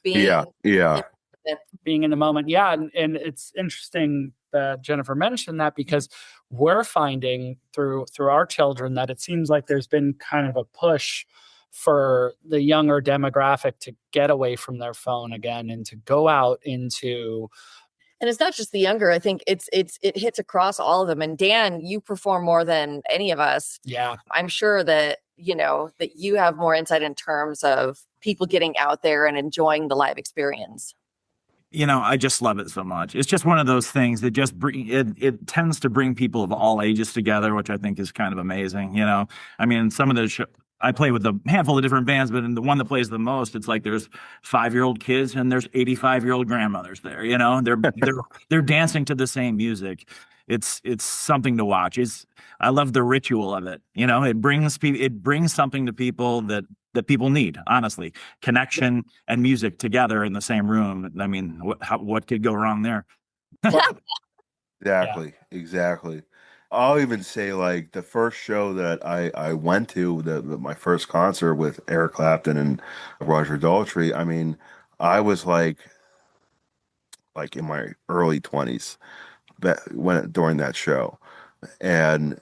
being being in the moment. Yeah, and it's interesting that Jennifer mentioned that, because we're finding through our children that it seems like there's been kind of a push for the younger demographic to get away from their phone again and to go out into. And it's not just the younger. I think it hits across all of them. And Dan, you perform more than any of us. Yeah. I'm sure that, that you have more insight in terms of people getting out there and enjoying the live experience. I just love it so much. It's just one of those things that just it tends to bring people of all ages together, which I think is kind of amazing. I mean, some of the I play with a handful of different bands, but in the one that plays the most, it's like there's 5-year-old kids and there's 85-year-old grandmothers there. They're dancing to the same music. It's something to watch. I love the ritual of it. It brings something to people that people need, honestly. Connection and music together in the same room. I mean, what could go wrong there? Exactly. I'll even say like the first show that I went to, my first concert with Eric Clapton and Roger Daltrey, I mean, I was like in my early 20s during that show. And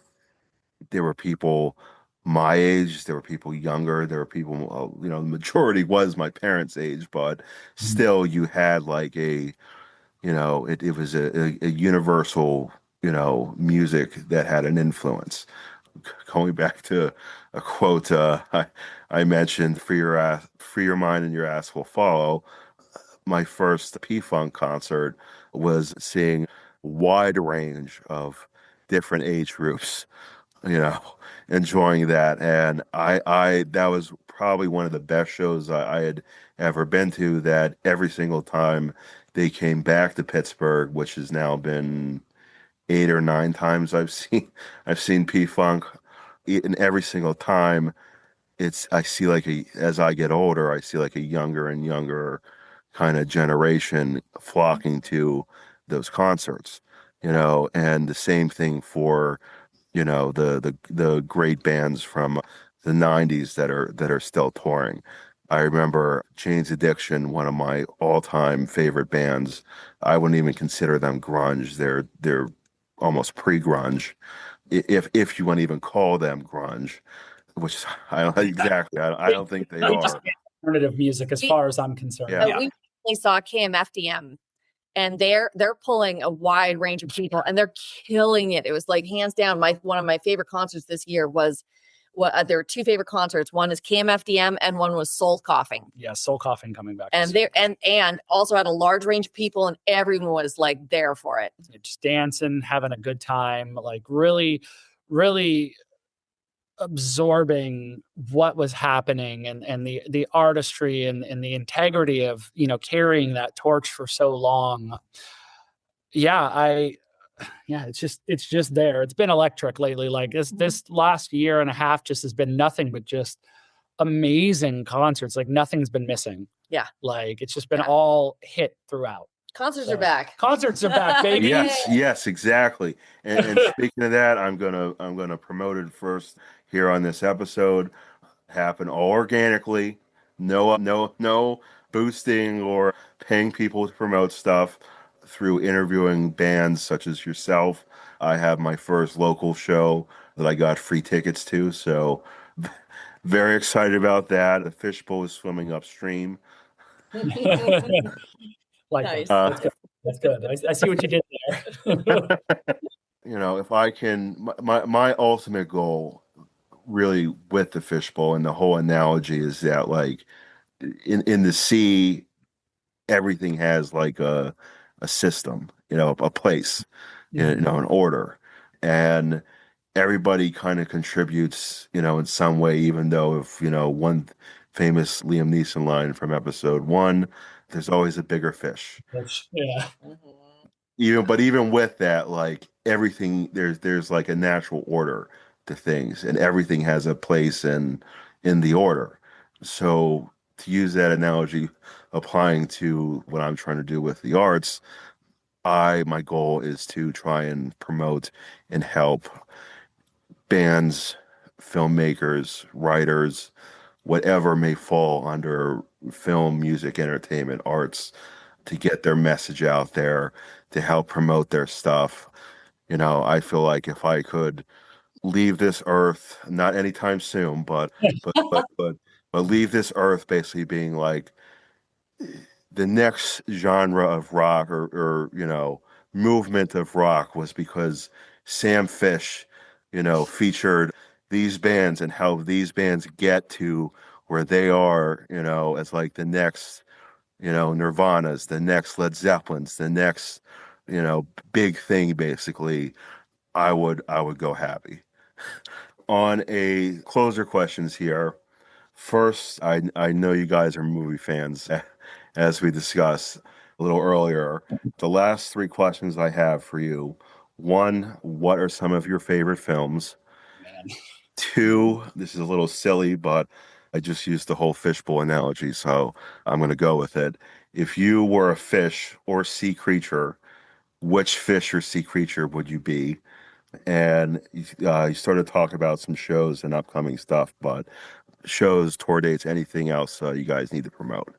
there were people my age, there were people younger, there were people, the majority was my parents' age, but still you had like it was a universal, music that had an influence. Going back to a quote I mentioned, free your mind and your ass will follow. My first P-Funk concert was seeing a wide range of different age groups, enjoying that. And I that was probably one of the best shows I had ever been to, that every single time they came back to Pittsburgh, which has now been 8 or 9 times I've seen P-Funk, and every single time I see like as I get older, I see like a younger and younger kind of generation flocking to those concerts, and the same thing for, the great bands from the 90s that are still touring. I remember Jane's Addiction, one of my all-time favorite bands. I wouldn't even consider them grunge. They're almost pre-grunge, if you want to even call them grunge, which I don't exactly. I don't think they are. Alternative music, as far as I'm concerned. We recently saw KMFDM, and they're pulling a wide range of people, and they're killing it. It was like hands down one of my favorite concerts this year was. There are 2 favorite concerts. One is KMFDM and one was Soul Coughing. Yeah, Soul Coughing coming back. And and also had a large range of people, and everyone was like there for it. Just dancing, having a good time, like really, really absorbing what was happening, and the artistry and the integrity of, carrying that torch for so long. It's just there. It's been electric lately. Like this last year and a half just has been nothing but just amazing concerts. Like nothing's been missing. Yeah. Like it's just been all hit throughout. Concerts are back. Concerts are back, baby. Yes, exactly. And speaking of that, I'm gonna promote it first here on this episode. Happen all organically. No boosting or paying people to promote stuff. Through interviewing bands such as yourself. I have my first local show that I got free tickets to, so very excited about that. The fishbowl is swimming upstream. Nice. That's good. I see what you did there. If I can, my ultimate goal really with the fishbowl and the whole analogy is that like in the sea, everything has like a system, a place, an order, and everybody kind of contributes, in some way, even though if, one famous Liam Neeson line from episode 1, there's always a bigger fish. Yeah. Even with that, like everything, there's like a natural order to things, and everything has a place in the order. So to use that analogy, applying to what I'm trying to do with the arts, my goal is to try and promote and help bands, filmmakers, writers, whatever may fall under film, music, entertainment, arts, to get their message out there, to help promote their stuff. I feel like if I could leave this earth, not anytime soon, but leave this earth basically being like the next genre of rock or movement of rock was because Sam Fish, featured these bands and how these bands get to where they are, as like the next, Nirvana's, the next Led Zeppelin's, the next, big thing basically. I would go happy. On a closer questions here. First, I know you guys are movie fans, as we discussed a little earlier. The last 3 questions I have for you. 1, what are some of your favorite films? Man. 2, this is a little silly, but I just used the whole fishbowl analogy, so I'm going to go with it. If you were a fish or sea creature, which fish or sea creature would you be? And you started to talk about some shows and upcoming stuff, but shows, tour dates, anything else you guys need to promote?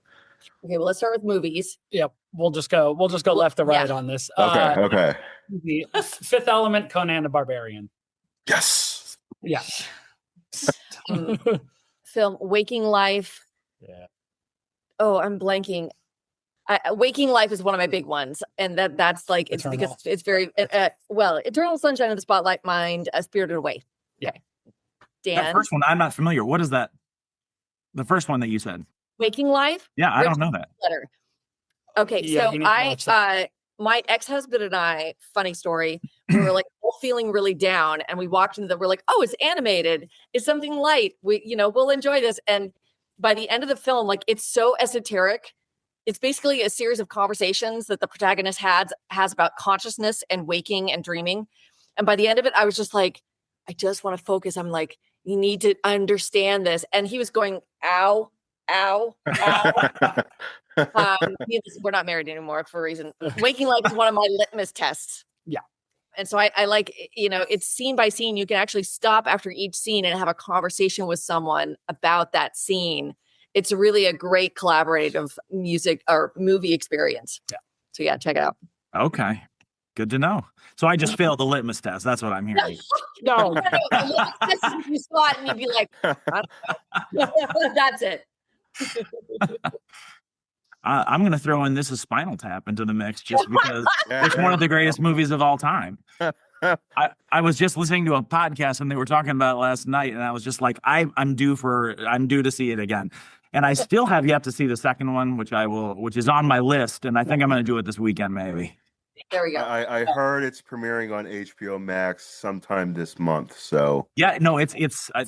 Okay, well, let's start with movies. Yep. We'll just go left to right on this. Okay. The Fifth Element, Conan the Barbarian. Yes. Yeah. Film Waking Life. Yeah. Oh, I'm blanking. Waking Life is one of my big ones, and that's like it's Eternal. because it's very Eternal Sunshine of the Spotlight Mind, Spirited Away. Yeah. Okay. Dan, That first one, I'm not familiar. What is that? The first one that you said. Waking Life. Yeah, I don't know that. Letter. Okay, Yeah, you need to watch that. my ex-husband and I, funny story, we were like all feeling really down, and we walked into we're like, oh, it's animated, it's something light, we'll enjoy this. And by the end of the film, like, it's so esoteric. It's basically a series of conversations that the protagonist has about consciousness and waking and dreaming. And by the end of it, I was just like, I just want to focus. I'm like, you need to understand this. And he was going, ow, ow, ow. We're not married anymore for a reason. Waking Life is one of my litmus tests. Yeah. And so I like, it's scene by scene. You can actually stop after each scene and have a conversation with someone about that scene. It's really a great collaborative music or movie experience. Yeah. So yeah, check it out. Okay. Good to know. So I just failed the litmus test. That's what I'm hearing. No. You saw it and you'd be like, I don't know. That's it. I'm going to throw in This Is Spinal Tap into the mix just because it's one of the greatest movies of all time. I was just listening to a podcast and they were talking about it last night, and I was just like, I'm due to see it again. And I still have yet to see the second one, which is on my list, and I think I'm going to do it this weekend, maybe. There we go. I heard it's premiering on HBO Max sometime this month. So yeah, no, it's I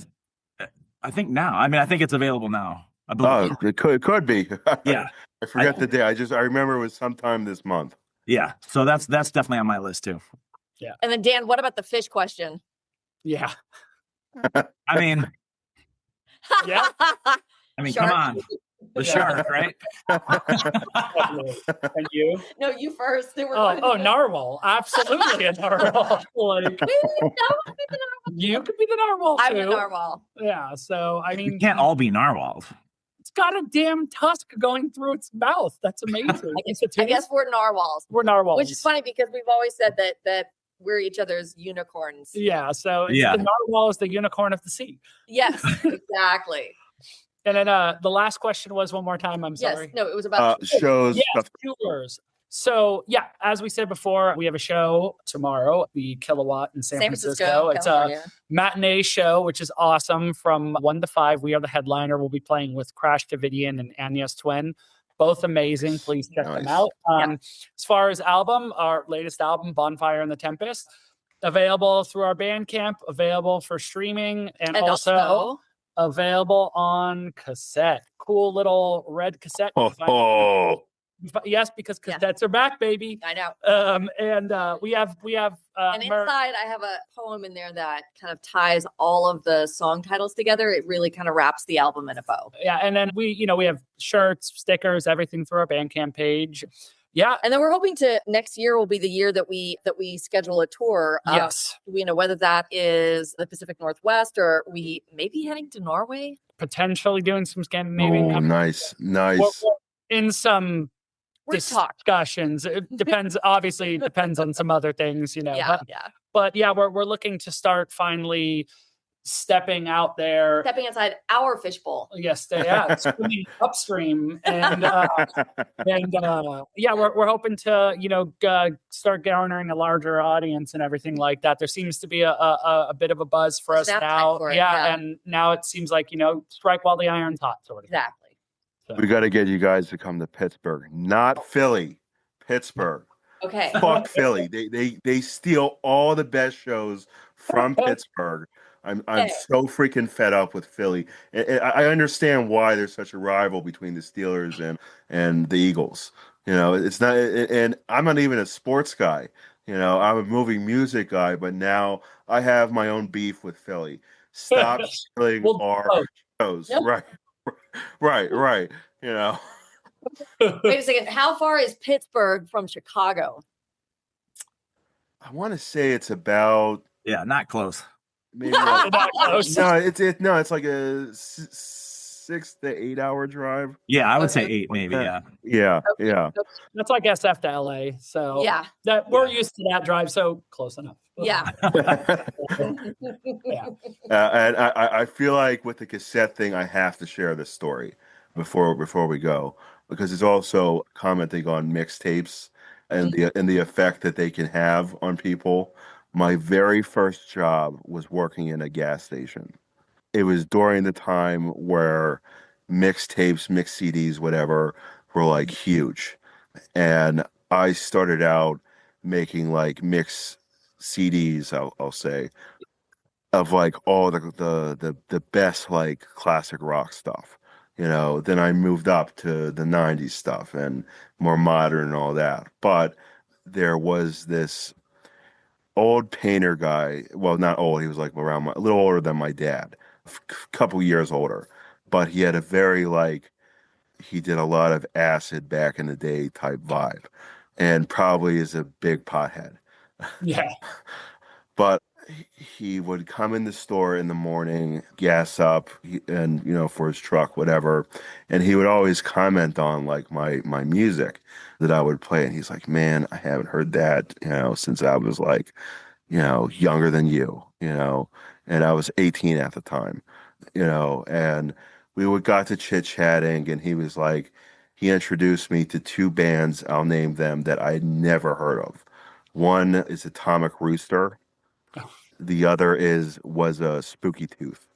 think now. I mean, I think it's available now. I believe. it could be. Yeah. I forget the day. I remember it was sometime this month. Yeah. So that's definitely on my list too. Yeah. And then Dan, what about the fish question? Yeah. I mean, Yeah. Shark. Come on. The shark, right? And you? No, you first. Oh, narwhal. Absolutely a narwhal. Like, you could be the narwhal too. I'm the narwhal. Yeah. So I mean, You can't all be narwhals. it's got a damn tusk going through its mouth. That's amazing. I guess we're narwhals. We're narwhals. Which is funny because we've always said that we're each other's unicorns. Yeah. So the narwhal is the unicorn of the sea. Yes, exactly. And then the last question was one more time. I'm sorry. Yes, no, it was about Shows. Yes, tours. So yeah, as we said before, we have a show tomorrow, the Kilowatt in San Francisco. It's California. a matinee show, which is awesome. From 1 to 5, we are the headliner. We'll be playing with Crash Davidian and Agnes Twin. Both amazing. Please check them out. As far as album, our latest album, Bonfire in the Tempest, available through our Bandcamp, available for streaming, and also available on cassette. Cool little red cassette. Yes, because cassettes are back, baby. I know. And we have and inside I have a poem in there that kind of ties all of the song titles together. It really kind of wraps the album in a bow. Yeah, and then we have shirts, stickers, everything through our Bandcamp page. Yeah. And then we're hoping to next year will be the year that we schedule a tour. Yes. Whether that is the Pacific Northwest or we may be heading to Norway. Potentially doing some Scandinavian. Oh, nice. We're in some discussions. It depends. Obviously, it depends on some other things, Yeah. But yeah, we're looking to start finally stepping out there, stepping inside our fishbowl. Yes, swimming upstream, and we're hoping to start garnering a larger audience and everything like that. There seems to be a bit of a buzz for us now. And now it seems like strike while the iron's hot, sort of. Exactly. We got to get you guys to come to Pittsburgh, not Philly, Pittsburgh. Okay. Fuck Philly. They steal all the best shows from Pittsburgh. I'm so freaking fed up with Philly. I understand why there's such a rival between the Steelers and the Eagles. It's not, and I'm not even a sports guy. I'm a movie music guy, but now I have my own beef with Philly. Stop stealing our shows. Yep. Right. Wait a second. How far is Pittsburgh from Chicago? I want to say it's about not close. Maybe it's like a 6 to 8 hour drive. Yeah, I would say 8, maybe. Yeah. That's like SF to LA. So we're used to that drive, so close enough. Yeah. And I feel like with the cassette thing, I have to share this story before we go, because it's also commenting on mixtapes and the effect that they can have on people. My very first job was working in a gas station. It was during the time where mixtapes, mix CDs, whatever, were like huge. And I started out making like mix CDs, I'll say, of like all the best like classic rock stuff. Then I moved up to the 90s stuff and more modern and all that. But there was this old painter guy. Well, not old. He was like around a little older than my dad, a couple years older. But he had a very he did a lot of acid back in the day type vibe, and probably is a big pothead. Yeah. But he would come in the store in the morning, gas up, and for his truck, whatever, and he would always comment on like my music that I would play, and he's like, "Man, I haven't heard that since I was like younger than you, and I was 18 at the time, and we got to chit chatting, and he was like, he introduced me to 2 bands, I'll name them, that I'd never heard of. One is Atomic Rooster. The other was a Spooky Tooth.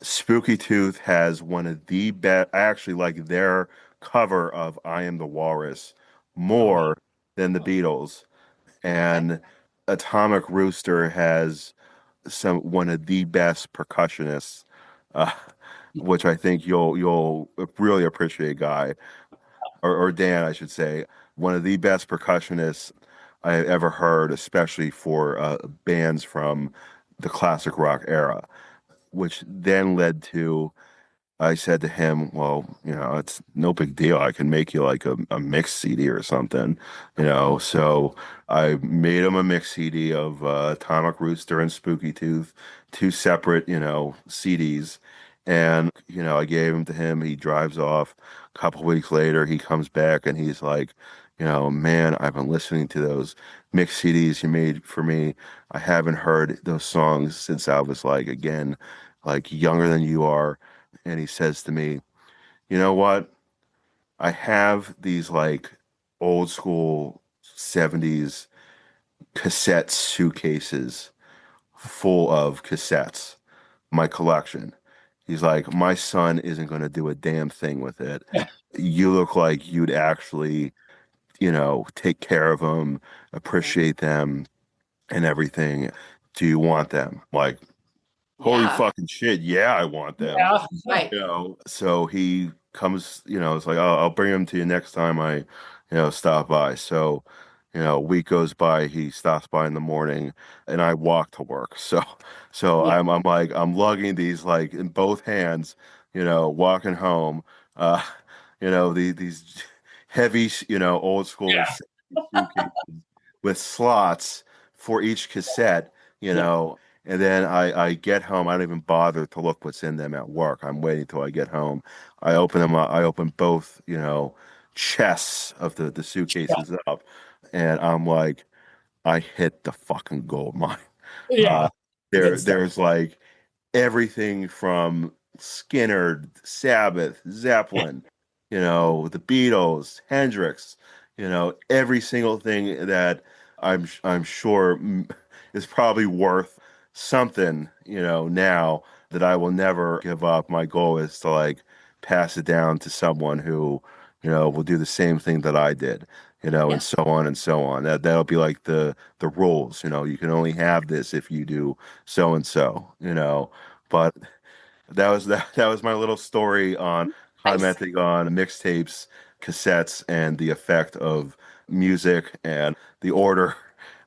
Spooky Tooth has one of the best. I actually like their cover of "I Am the Walrus" more than the Beatles, and Atomic Rooster has one of the best percussionists, which I think you'll really appreciate, Guy, or Dan, I should say. One of the best percussionists I have ever heard, especially for bands from the classic rock era, which then led to, I said to him, well, it's no big deal. I can make you like a mix CD or something, So I made him a mix CD of Atomic Rooster and Spooky Tooth, 2 separate, CDs. And, I gave them to him. He drives off. A couple weeks later, he comes back and he's like, man, I've been listening to those mix CDs you made for me. I haven't heard those songs since I was like younger than you are. And he says to me, you know what? I have these like old school 70s cassette suitcases full of cassettes, my collection. He's like, my son isn't going to do a damn thing with it. You look like you'd actually, take care of them, appreciate them, and everything. Do you want them? Like, holy fucking shit, yeah, I want them. Yeah. Right. So he comes, it's like, oh, I'll bring him to you next time I, stop by. So, a week goes by, he stops by in the morning and I walk to work. So Yeah. I'm like, I'm lugging these like in both hands, walking home, uh, these heavy, old school Yeah. suitcases with slots for each cassette, Yeah. and then I get home. I don't even bother to look what's in them at work. I'm waiting till I get home. I open them up. I open both, chests of the suitcases up, and I'm like, I hit the fucking gold mine. Yeah. Good stuff. There's like everything from Skinner, Sabbath, Zeppelin, the Beatles, Hendrix, every single thing that I'm sure is probably worth something, now that I will never give up. My goal is to like pass it down to someone who, will do the same thing that I did, Yeah. and so on and so on. That'll be like the rules, you can only have this if you do so and so, but that was my little story on Nice. commenting on mixtapes, cassettes, and the effect of music and the order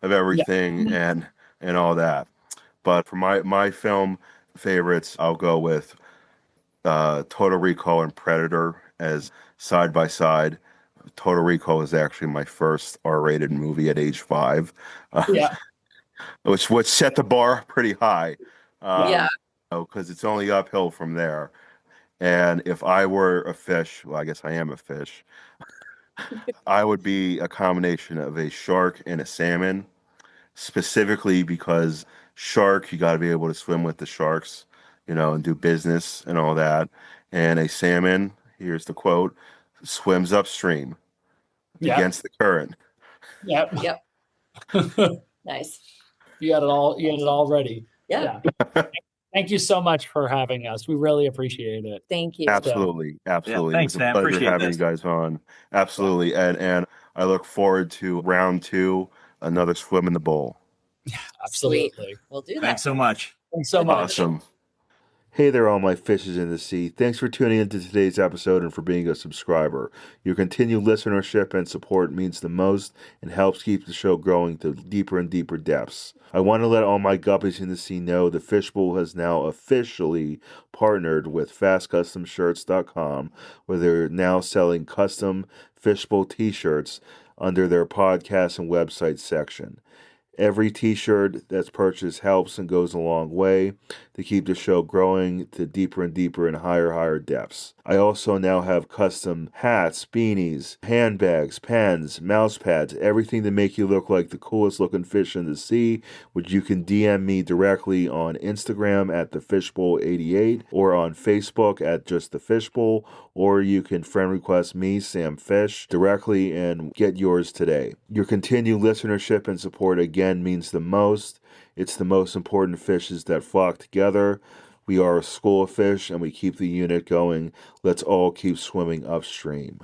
of Yeah. everything and all that. But for my film favorites, I'll go with Total Recall and Predator as side by side. Total Recall is actually my first R-rated movie at age 5, uh, Yeah. which set the bar pretty high, Yeah. because it's only uphill from there. And if I were a fish, well, I guess I am a fish, I would be a combination of a shark and a salmon, specifically because shark, you got to be able to swim with the sharks, and do business and all that. And a salmon, here's the quote, swims upstream Yeah. against the current. Yeah. Yep. Nice. You had it all. You had it all ready. Yeah. Yeah. Thank you so much for having us. We really appreciate it. Thank you. Absolutely, Yeah, absolutely. It thanks, was a Sam. pleasure Appreciate having this. you guys on. Absolutely. And I look forward to round 2, another swim in the bowl. Sweet. Absolutely. We'll do that. Thanks so much. Thanks so much. Awesome. Hey there, all my fishes in the sea. Thanks for tuning into today's episode and for being a subscriber. Your continued listenership and support means the most and helps keep the show growing to deeper and deeper depths. I want to let all my guppies in the sea know the Fishbowl has now officially partnered with FastCustomShirts.com, where they're now selling custom Fishbowl t-shirts under their podcast and website section. Every t-shirt that's purchased helps and goes a long way to keep the show growing to deeper and deeper and higher depths. I also now have custom hats, beanies, handbags, pens, mouse pads, everything to make you look like the coolest looking fish in the sea, which you can DM me directly on Instagram at thefishbowl88 or on Facebook at just the Fishbowl, or you can friend request me, Sam Fish, directly and get yours today. Your continued listenership and support again means the most. It's the most important fishes that flock together. We are a school of fish and we keep the unit going. Let's all keep swimming upstream.